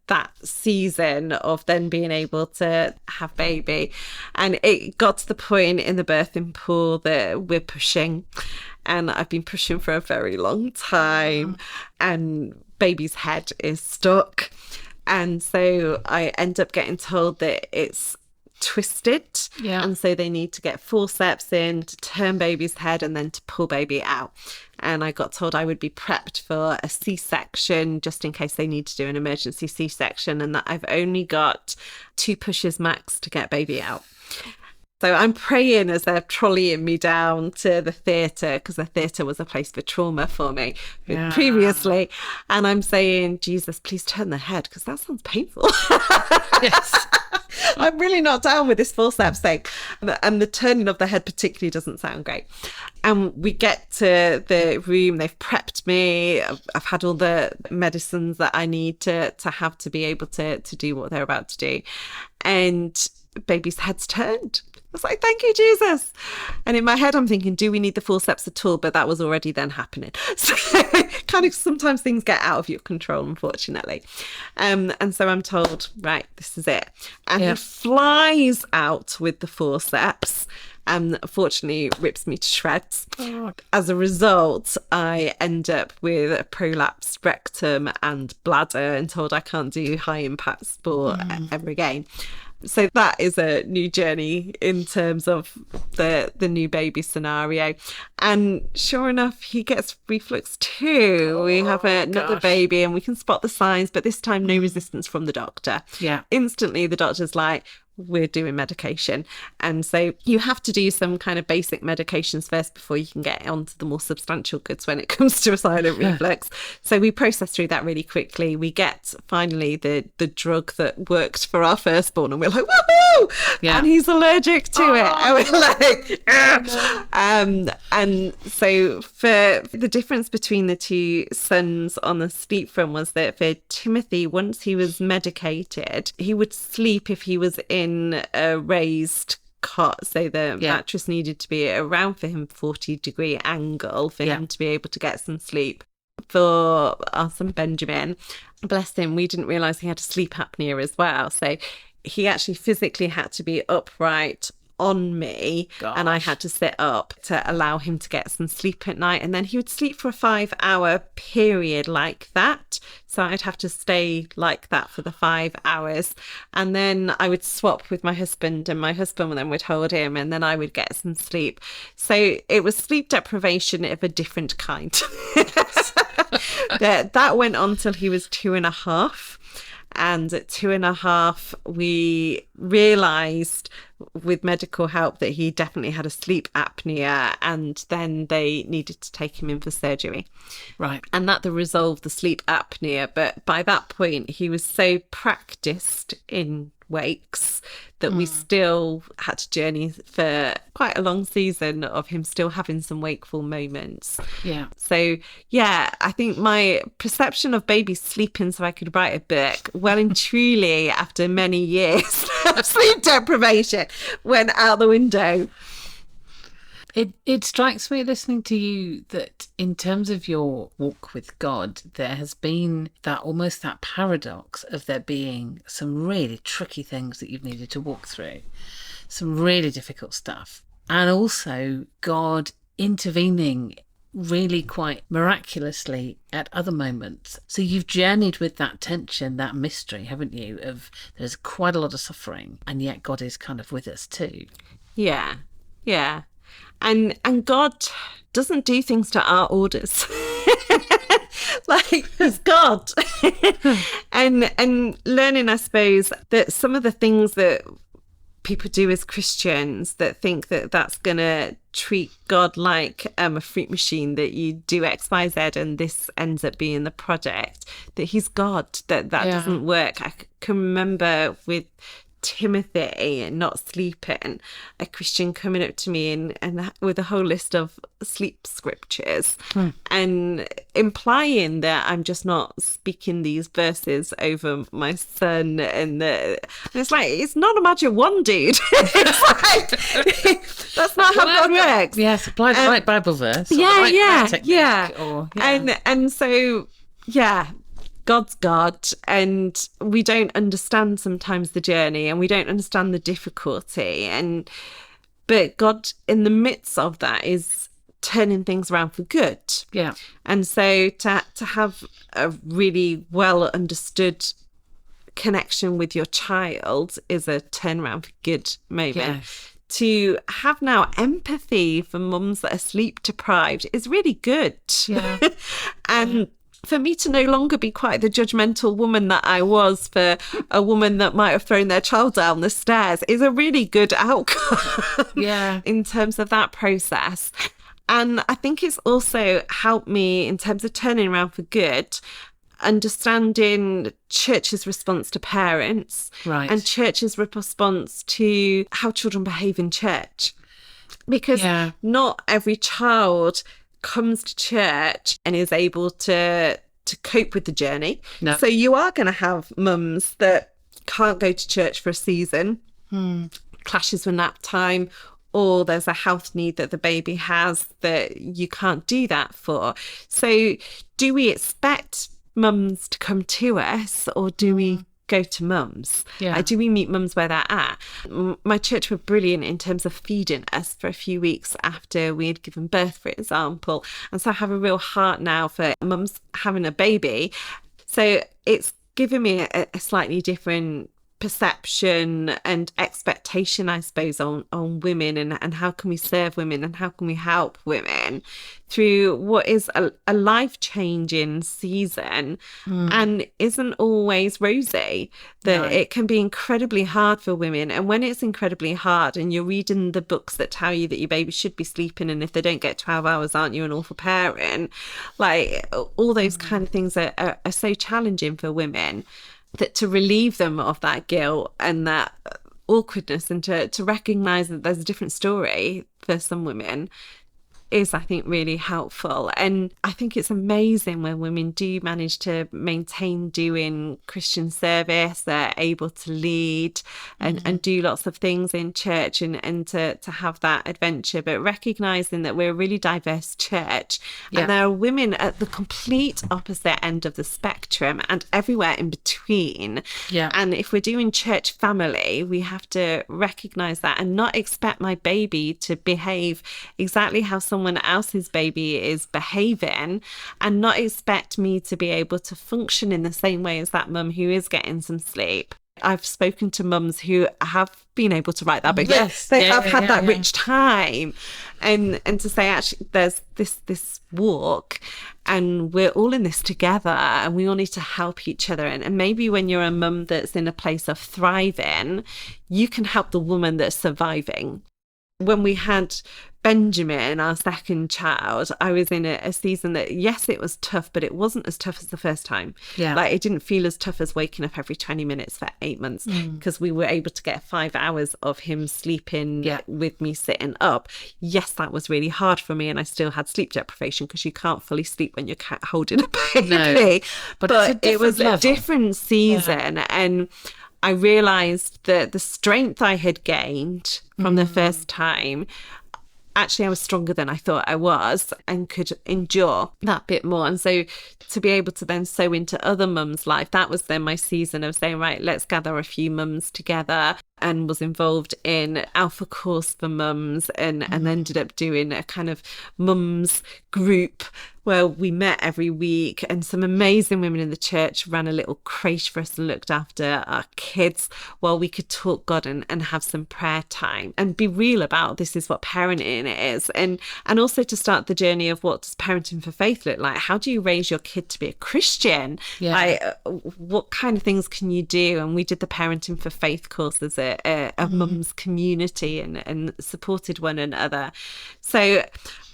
that season of then being able to have baby. And it got to the point in the birthing pool that we're pushing. And I've been pushing for a very long time. And baby's head is stuck. And so I end up getting told that it's twisted, and so they need to get forceps in to turn baby's head and then to pull baby out. And I got told I would be prepped for a C-section just in case they need to do an emergency C-section, and that I've only got 2 pushes max to get baby out. So I'm praying as they're trolleying me down to the theatre, because the theatre was a place for trauma for me previously. And I'm saying, Jesus, please turn the head, because that sounds painful. Yes. I'm really not down with this forceps thing. And the turning of the head particularly doesn't sound great. And we get to the room, they've prepped me. I've had all the medicines that I need to have to be able to do what they're about to do. And baby's head's turned. I was like, thank you, Jesus. And in my head, I'm thinking, do we need the forceps at all? But that was already then happening. So kind of sometimes things get out of your control, unfortunately. And so I'm told, right, this is it. And he flies out with the forceps and fortunately rips me to shreds. Oh. As a result, I end up with a prolapsed rectum and bladder and told I can't do high impact sport ever again. So that is a new journey in terms of the new baby scenario. And sure enough, he gets reflux too. We have another baby and we can spot the signs, but this time no resistance from the doctor. Yeah. Instantly, the doctor's like, we're doing medication. And so you have to do some kind of basic medications first before you can get onto the more substantial goods when it comes to a silent reflux. So we process through that really quickly. We get finally the drug that worked for our firstborn and we're like, woohoo! Yeah. And he's allergic to it. And we're like, and so for the difference between the 2 sons on the sleep front was that for Timothy, once he was medicated, he would sleep if he was in a raised cot, so the mattress needed to be around for him 40-degree angle for him to be able to get some sleep. for our son Benjamin. Bless him, we didn't realise he had a sleep apnea as well. So he actually physically had to be upright on me. Gosh. And I had to sit up to allow him to get some sleep at night. And then he would sleep for a 5-hour period like that. So I'd have to stay like that for the 5 hours. And then I would swap with my husband, and my husband then would hold him, and then I would get some sleep. So it was sleep deprivation of a different kind. That went on till he was 2.5. And at 2.5, we realised with medical help that he definitely had a sleep apnea, and then they needed to take him in for surgery. Right. And that resolved the sleep apnea. But by that point, he was so practiced in wakes that we still had to journey for quite a long season of him still having some wakeful moments. Yeah. So, yeah, I think my perception of babies sleeping so I could write a book, well and truly, after many years of sleep deprivation, went out the window. It strikes me listening to you that in terms of your walk with God, there has been that paradox of there being some really tricky things that you've needed to walk through, some really difficult stuff, and also God intervening really quite miraculously at other moments. So you've journeyed with that tension, that mystery, haven't you, of there's quite a lot of suffering, and yet God is kind of with us too. Yeah. And God doesn't do things to our orders. Like, he's God. and learning, I suppose, that some of the things that people do as Christians that think that that's going to treat God like a fruit machine, that you do X, Y, Z, and this ends up being the project, that he's God, that doesn't work. I can remember with Timothy not sleeping, a Christian coming up to me and with a whole list of sleep scriptures and implying that I'm just not speaking these verses over my son, and it's like, it's not a magic wand, dude. It's like, that's not how God works. Yes, apply the right Bible verse. And so God's God, and we don't understand sometimes the journey, and we don't understand the difficulty, but God in the midst of that is turning things around for good. Yeah. And so to have a really well understood connection with your child is a turnaround for good moment. Yes. To have now empathy for mums that are sleep deprived is really good. Yeah. And for me to no longer be quite the judgmental woman that I was for a woman that might have thrown their child down the stairs is a really good outcome. Yeah. In terms of that process. And I think it's also helped me in terms of turning around for good, understanding church's response to parents, right, and church's response to how children behave in church. Because not every child comes to church and is able to cope with the journey. No. So you are going to have mums that can't go to church for a season, clashes with nap time, or there's a health need that the baby has that you can't do that for. So do we expect mums to come to us, or do we go to mums? Do we meet mums where they're at? My church were brilliant in terms of feeding us for a few weeks after we had given birth, for example. And so I have a real heart now for mums having a baby. So it's given me a slightly different perception and expectation, I suppose, on women, and how can we serve women and how can we help women through what is a life-changing season and isn't always rosy, that it can be incredibly hard for women. And when it's incredibly hard and you're reading the books that tell you that your baby should be sleeping, and if they don't get 12 hours, aren't you an awful parent? Like, all those kind of things are so challenging for women, that to relieve them of that guilt and that awkwardness, and to recognise that there's a different story for some women, is, I think, really helpful. And I think it's amazing when women do manage to maintain doing Christian service, they're able to lead and do lots of things in church and to have that adventure, but recognizing that we're a really diverse church and there are women at the complete opposite end of the spectrum and everywhere in between. And if we're doing church family, we have to recognize that and not expect my baby to behave exactly how someone else's baby is behaving, and not expect me to be able to function in the same way as that mum who is getting some sleep. I've spoken to mums who have been able to write that book. They have had that rich time. And to say, actually, there's this walk and we're all in this together and we all need to help each other. And maybe when you're a mum that's in a place of thriving, you can help the woman that's surviving. When we had Benjamin, our second child, I was in a season that, yes, it was tough, but it wasn't as tough as the first time. Like, it didn't feel as tough as waking up every 20 minutes for 8 months, because we were able to get 5 hours of him sleeping with me sitting up. Yes, that was really hard for me, and I still had sleep deprivation because you can't fully sleep when you're holding a baby. No, but it was a different season, and I realised that the strength I had gained from the first time, actually I was stronger than I thought I was and could endure that bit more. And so to be able to then sow into other mums' life, that was then my season of saying, right, let's gather a few mums together, and was involved in Alpha course for mums and ended up doing a kind of mums group where we met every week, and some amazing women in the church ran a little crèche for us and looked after our kids while we could talk God and have some prayer time and be real about this is what parenting is, and also to start the journey of what does parenting for faith look like. How do you raise your kid to be a Christian? Like, what kind of things can you do? And we did the Parenting for Faith course as a mum's community and supported one another. So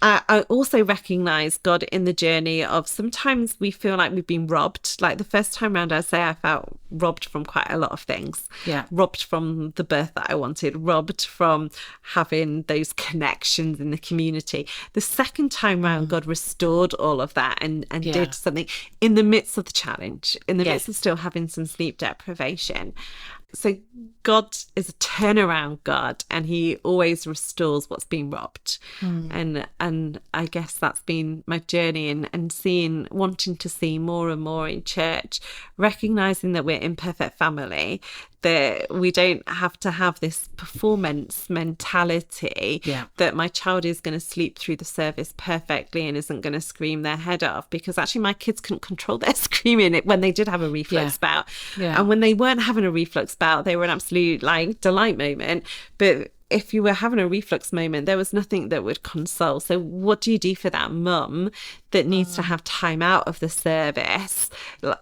I also recognise God in the journey of sometimes we feel like we've been robbed. Like the first time round, I'd say I felt robbed from quite a lot of things. Robbed from the birth that I wanted, robbed from having those connections in the community. The second time round, God restored all of that and did something in the midst of the challenge, in the midst of still having some sleep deprivation. So God is a turnaround God, and he always restores what's been robbed. And I guess that's been my journey, and wanting to see more and more in church, recognizing that we're imperfect family, that we don't have to have this performance mentality that my child is going to sleep through the service perfectly and isn't going to scream their head off, because actually my kids couldn't control their screaming when they did have a reflux bout. And when they weren't having a reflux bout, they were an absolute like delight moment. But if you were having a reflux moment, there was nothing that would console. So what do you do for that mum that needs to have time out of the service?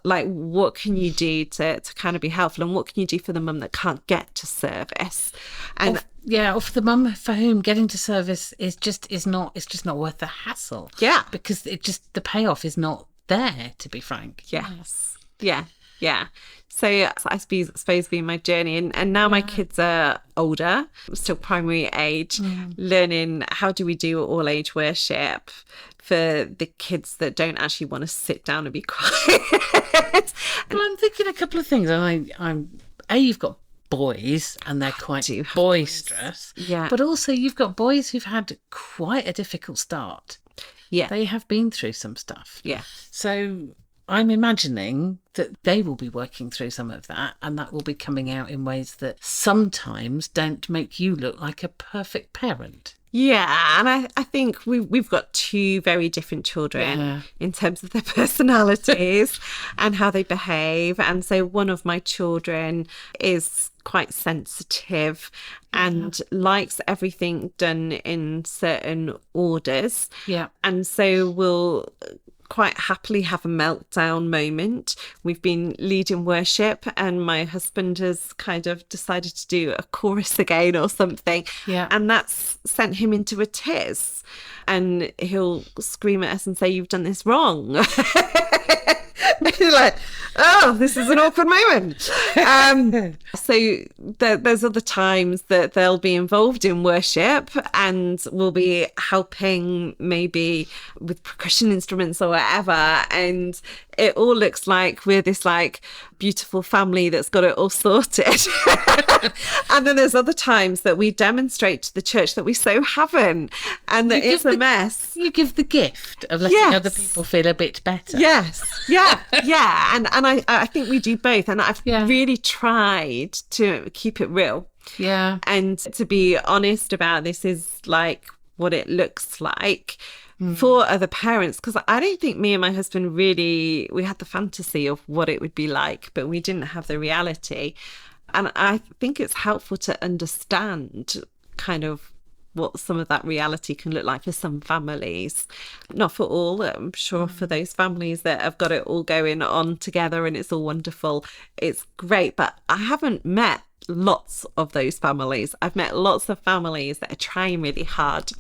Like, what can you do to kind of be helpful? And what can you do for the mum that can't get to service? And or for the mum for whom getting to service is just not worth the hassle. Because the payoff is not there, to be frank. So I suppose being my journey, and now my kids are older, still primary age, learning how do we do all age worship for the kids that don't actually want to sit down and be quiet. Well, I'm thinking a couple of things. You've got boys and they're quite boisterous, but also you've got boys who've had quite a difficult start. They have been through some stuff. So I'm imagining that they will be working through some of that, and that will be coming out in ways that sometimes don't make you look like a perfect parent. And I think we've got two very different children in terms of their personalities and how they behave. And so one of my children is quite sensitive and likes everything done in certain orders. And so will quite happily have a meltdown moment. We've been leading worship and my husband has kind of decided to do a chorus again or something, and that's sent him into a tiz, and he'll scream at us and say, "You've done this wrong." And you're like, oh, this is an awkward moment. So there's other times that they'll be involved in worship and we'll be helping maybe with percussion instruments or whatever. And it all looks like we're this like beautiful family that's got it all sorted. And then there's other times that we demonstrate to the church that we so haven't, and that it's a mess. You give the gift of letting other people feel a bit better. Yes. Yeah. Yeah. And I think we do both. And I've really tried to keep it real. Yeah. And to be honest about this is like what it looks like for other parents, because I don't think me and my husband really, we had the fantasy of what it would be like, but we didn't have the reality. And I think it's helpful to understand kind of what some of that reality can look like for some families. Not for all, I'm sure for those families that have got it all going on together and it's all wonderful, it's great. But I haven't met lots of those families. I've met lots of families that are trying really hard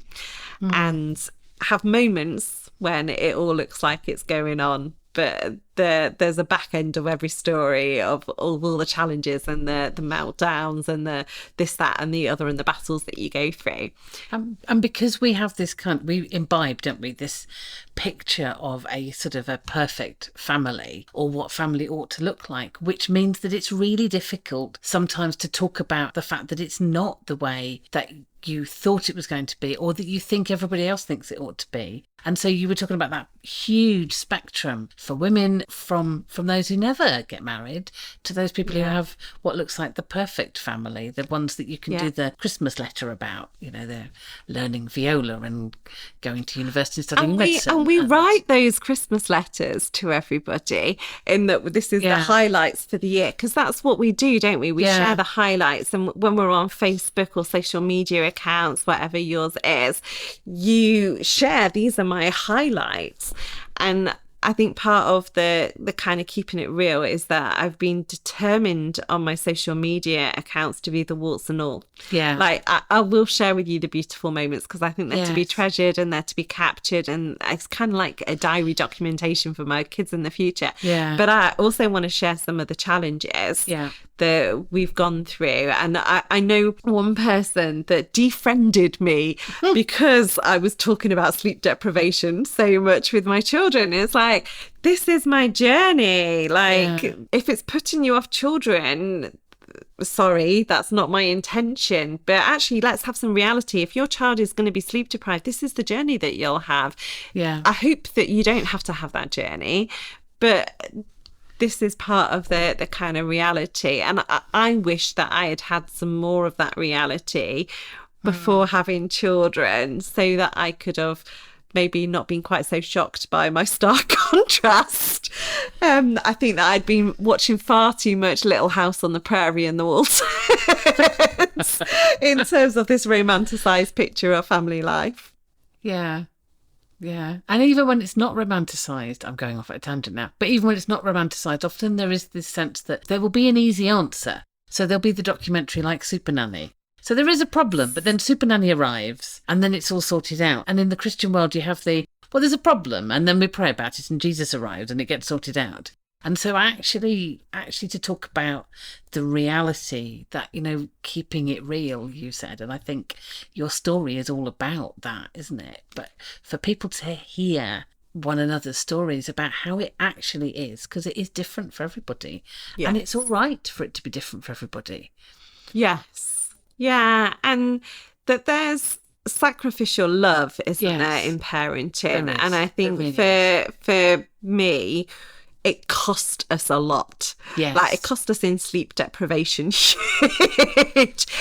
and have moments when it all looks like it's going on, but there's a back end of every story of all the challenges and the meltdowns and the this, that and the other and the battles that you go through. And because we have this we imbibe, don't we, this picture of a sort of a perfect family or what family ought to look like, which means that it's really difficult sometimes to talk about the fact that it's not the way that you thought it was going to be or that you think everybody else thinks it ought to be. And so you were talking about that huge spectrum for women from those who never get married to those people who have what looks like the perfect family, the ones that you can do the Christmas letter about, you know, they're learning viola and going to university and studying medicine. And we write those Christmas letters to everybody in that this is the highlights for the year, because that's what we do, don't we? We share the highlights, and when we're on Facebook or social media accounts, whatever yours is, you share, these are my highlights. And I think part of the kind of keeping it real is that I've been determined on my social media accounts to be the warts and all. Yeah. Like I will share with you the beautiful moments because I think they're to be treasured and they're to be captured, and it's kind of like a diary documentation for my kids in the future. Yeah. But I also want to share some of the challenges that we've gone through. And I know one person that defriended me because I was talking about sleep deprivation so much with my children. It's like, this is my journey. Like, if it's putting you off children, sorry, that's not my intention. But actually, let's have some reality. If your child is going to be sleep deprived, this is the journey that you'll have. Yeah. I hope that you don't have to have that journey, but this is part of the kind of reality. And I wish that I had had some more of that reality before having children, so that I could have maybe not been quite so shocked by my stark contrast. I think that I'd been watching far too much Little House on the Prairie and the Waltons in terms of this romanticised picture of family life. Yeah. Yeah. And even when it's not romanticised, I'm going off at a tangent now, but even when it's not romanticised, often there is this sense that there will be an easy answer. So there'll be the documentary like Super Nanny. So there is a problem, but then Super Nanny arrives and then it's all sorted out. And in the Christian world, you have there's a problem and then we pray about it and Jesus arrives and it gets sorted out. And so actually to talk about the reality that, you know, keeping it real, you said, and I think your story is all about that, isn't it? But for people to hear one another's stories about how it actually is, because it is different for everybody. Yes. And it's all right for it to be different for everybody. Yes. Yeah, and that there's sacrificial love, isn't there, in parenting? And I think for me, it cost us a lot. Yes. Like, it cost us in sleep deprivation.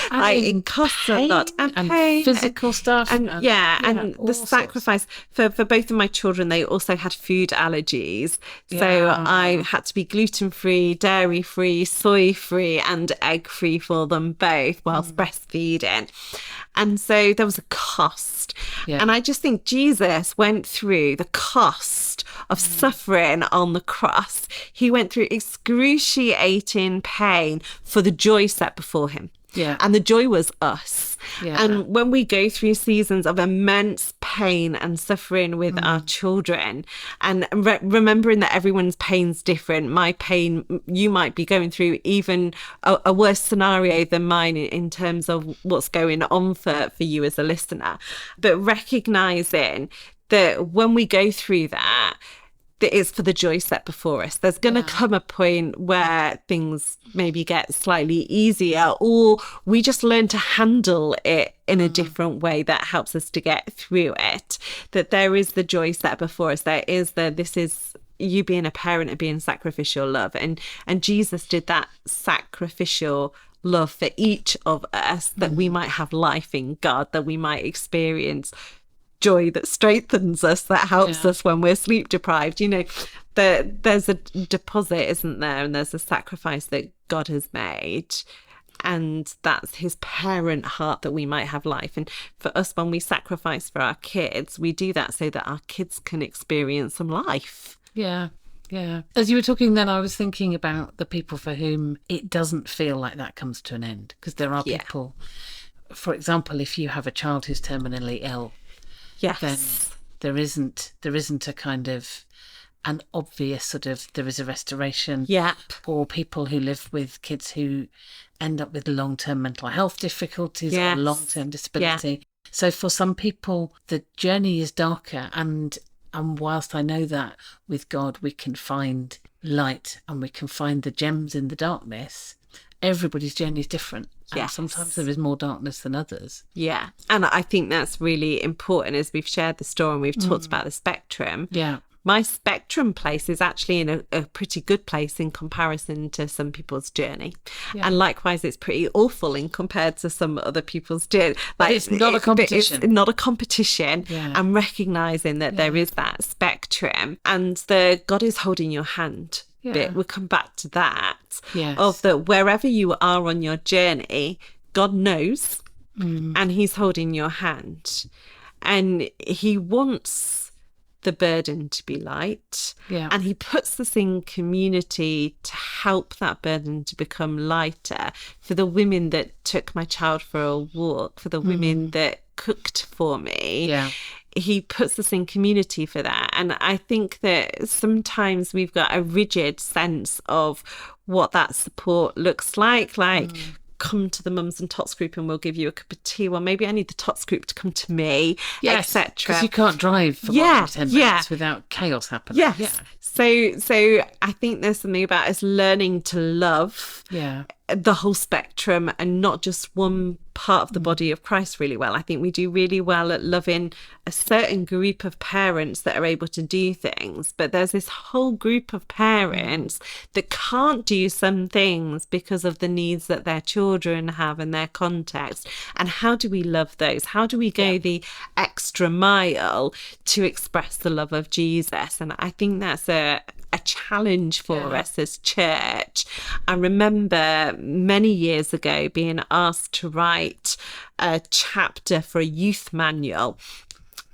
Like, it costs a lot. And pain. Physical stuff. And the sacrifice. For both of my children, they also had food allergies. Yeah. So I had to be gluten-free, dairy-free, soy-free and egg-free for them both whilst breastfeeding. And so there was a cost. Yeah. And I just think Jesus went through the cost of suffering on the cross. He went through excruciating pain for the joy set before him. Yeah. And the joy was us. Yeah. And when we go through seasons of immense pain and suffering with our children, and remembering that everyone's pain's different, my pain, you might be going through even a worse scenario than mine in terms of what's going on for you as a listener. But recognizing that when we go through that, that is for the joy set before us. There's going to come a point where things maybe get slightly easier, or we just learn to handle it in a different way that helps us to get through it. That there is the joy set before us. This is you being a parent and being sacrificial love. And Jesus did that sacrificial love for each of us, that we might have life in God, that we might experience joy that strengthens us, that helps us when we're sleep deprived. You know, there's a deposit, isn't there? And there's a sacrifice that God has made. And that's his parent heart, that we might have life. And for us, when we sacrifice for our kids, we do that so that our kids can experience some life. Yeah. Yeah. As you were talking then, I was thinking about the people for whom it doesn't feel like that comes to an end. Because there are people, for example, if you have a child who's terminally ill, then there isn't a kind of an obvious sort of, there is a restoration. Or people who live with kids who end up with long-term mental health difficulties or long-term disability. So for some people, the journey is darker. And whilst I know that with God we can find light and we can find the gems in the darkness, everybody's journey is different. And sometimes there is more darkness than others. Yeah. And I think that's really important, as we've shared the story and we've talked about the spectrum. Yeah. My spectrum place is actually in a pretty good place in comparison to some people's journey. And likewise, it's pretty awful in compared to some other people's journey. Like, it's not a competition. It's not a competition. I'm recognising that there is that spectrum, and God is holding your hand. Bit. We'll come back to that. Of that, wherever you are on your journey, God knows, and he's holding your hand, and he wants the burden to be light, and he puts us in community to help that burden to become lighter. For the women that took my child for a walk, for the women that cooked for me, he puts us in community for that. And I think that sometimes we've got a rigid sense of what that support looks like come to the mums and tots group and we'll give you a cup of tea. Well, maybe I need the tots group to come to me, etc. Because you can't drive for 10 minutes without chaos happening. So I think there's something about us learning to love the whole spectrum and not just one part of the body of Christ really well. I think we do really well at loving a certain group of parents that are able to do things, but there's this whole group of parents that can't do some things because of the needs that their children have and their context. And how do we love those? How do we go the extra mile to express the love of Jesus? And I think that's a challenge for us as church. I remember many years ago being asked to write a chapter for a youth manual,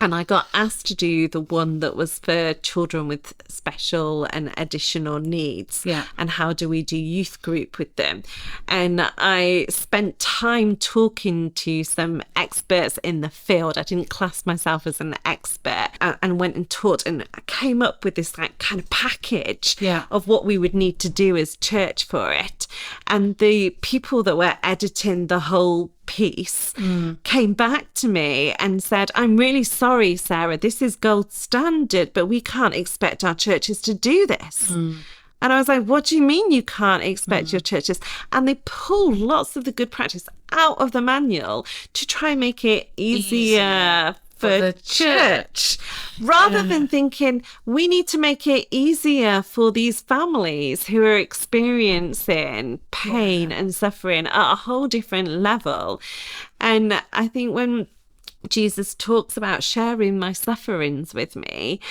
and I got asked to do the one that was for children with special and additional needs. And how do we do youth group with them? And I spent time talking to some experts in the field. I didn't class myself as an expert, and went and taught, and I came up with this like kind of package of what we would need to do as church for it. And the people that were editing the whole piece came back to me and said, I'm really sorry, Sarah, this is gold standard, but we can't expect our churches to do this. And I was like, what do you mean you can't expect your churches? And they pulled lots of the good practice out of the manual to try and make it easier for the church, rather than thinking we need to make it easier for these families who are experiencing pain and suffering at a whole different level. And I think when Jesus talks about sharing my sufferings with me,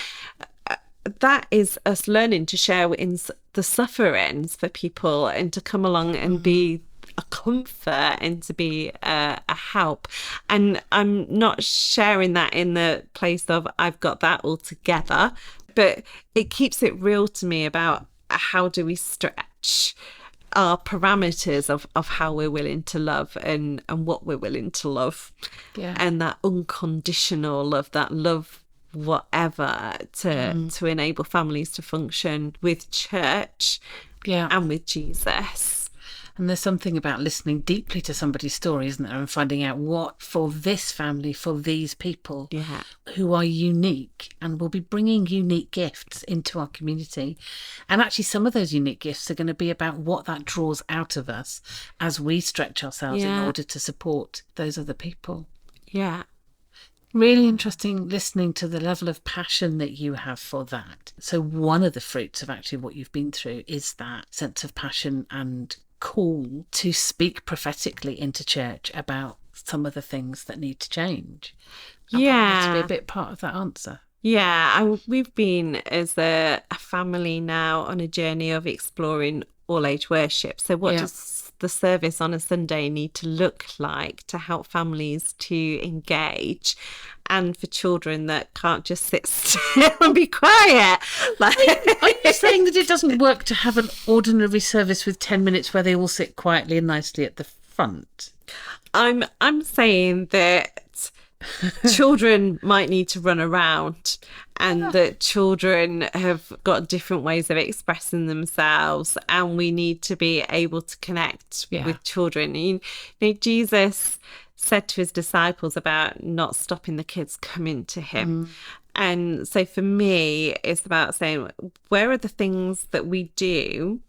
that is us learning to share in the sufferings for people and to come along and be a comfort and to be a help. And I'm not sharing that in the place of I've got that all together, but it keeps it real to me about how do we stretch our parameters of how we're willing to love and what we're willing to love. Yeah. And that unconditional love, that love whatever to enable families to function with church and with Jesus. And there's something about listening deeply to somebody's story, isn't there? And finding out what for this family, for these people who are unique and will be bringing unique gifts into our community. And actually some of those unique gifts are going to be about what that draws out of us as we stretch ourselves in order to support those other people. Yeah. Really interesting listening to the level of passion that you have for that. So one of the fruits of actually what you've been through is that sense of passion and call to speak prophetically into church about some of the things that need to change. To be a bit part of that answer. Yeah, we've been as a family now on a journey of exploring all age worship. So what does the service on a Sunday need to look like to help families to engage, and for children that can't just sit still and be quiet? Are you saying that it doesn't work to have an ordinary service with 10 minutes where they all sit quietly and nicely at the front? I'm saying that children might need to run around, and that children have got different ways of expressing themselves, and we need to be able to connect with children. You know, Jesus said to his disciples about not stopping the kids coming to him. And so for me, it's about saying, where are the things that we do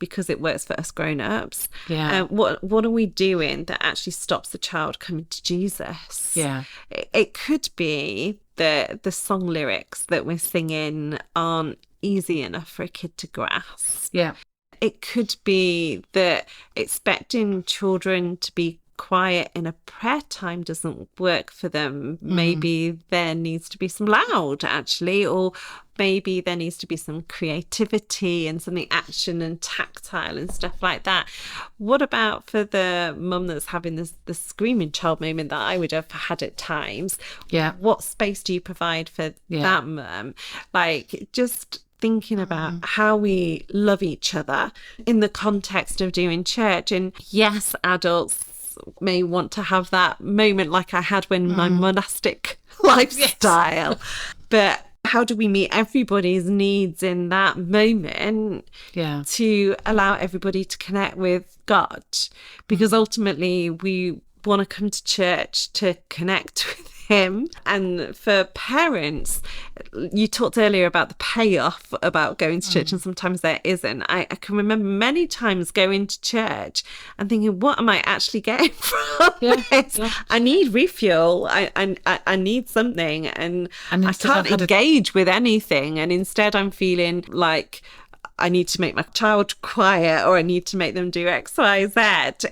because it works for us grown-ups? What are we doing that actually stops the child coming to Jesus? It could be that the song lyrics that we're singing aren't easy enough for a kid to grasp. It could be that expecting children to be quiet in a prayer time doesn't work for them. Maybe there needs to be some loud, actually, or maybe there needs to be some creativity and something action and tactile and stuff like that. What about for the mum that's having the screaming child moment that I would have had at times? What space do you provide for that mum? Like, just thinking about how we love each other in the context of doing church. And yes, adults may want to have that moment like I had when my monastic lifestyle, but how do we meet everybody's needs in that moment to allow everybody to connect with God? Because ultimately we want to come to church to connect with him. And for parents, you talked earlier about the payoff about going to church, and sometimes there isn't. I can remember many times going to church and thinking, what am I actually getting from this? I need refuel. I need something, and I can't engage with anything. And instead I'm feeling like I need to make my child quiet, or I need to make them do X, Y, Z.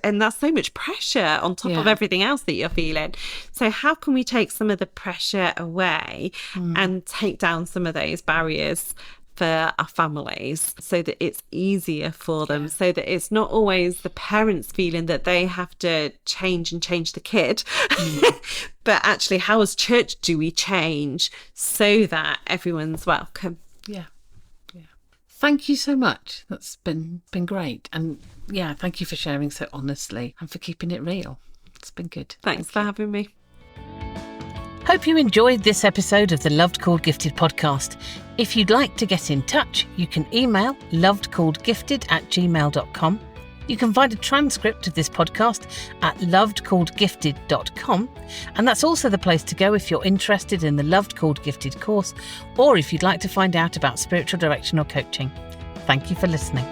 And that's so much pressure on top of everything else that you're feeling. So how can we take some of the pressure away and take down some of those barriers for our families so that it's easier for them, so that it's not always the parents feeling that they have to change the kid, but actually how as church do we change so that everyone's welcome? Thank you so much. That's been great. And thank you for sharing so honestly and for keeping it real. It's been good. Thanks for having me. Hope you enjoyed this episode of the Loved Called Gifted podcast. If you'd like to get in touch, you can email lovedcalledgifted@gmail.com. You can find a transcript of this podcast at lovedcalledgifted.com, and that's also the place to go if you're interested in the Loved Called Gifted course, or if you'd like to find out about spiritual direction or coaching. Thank you for listening.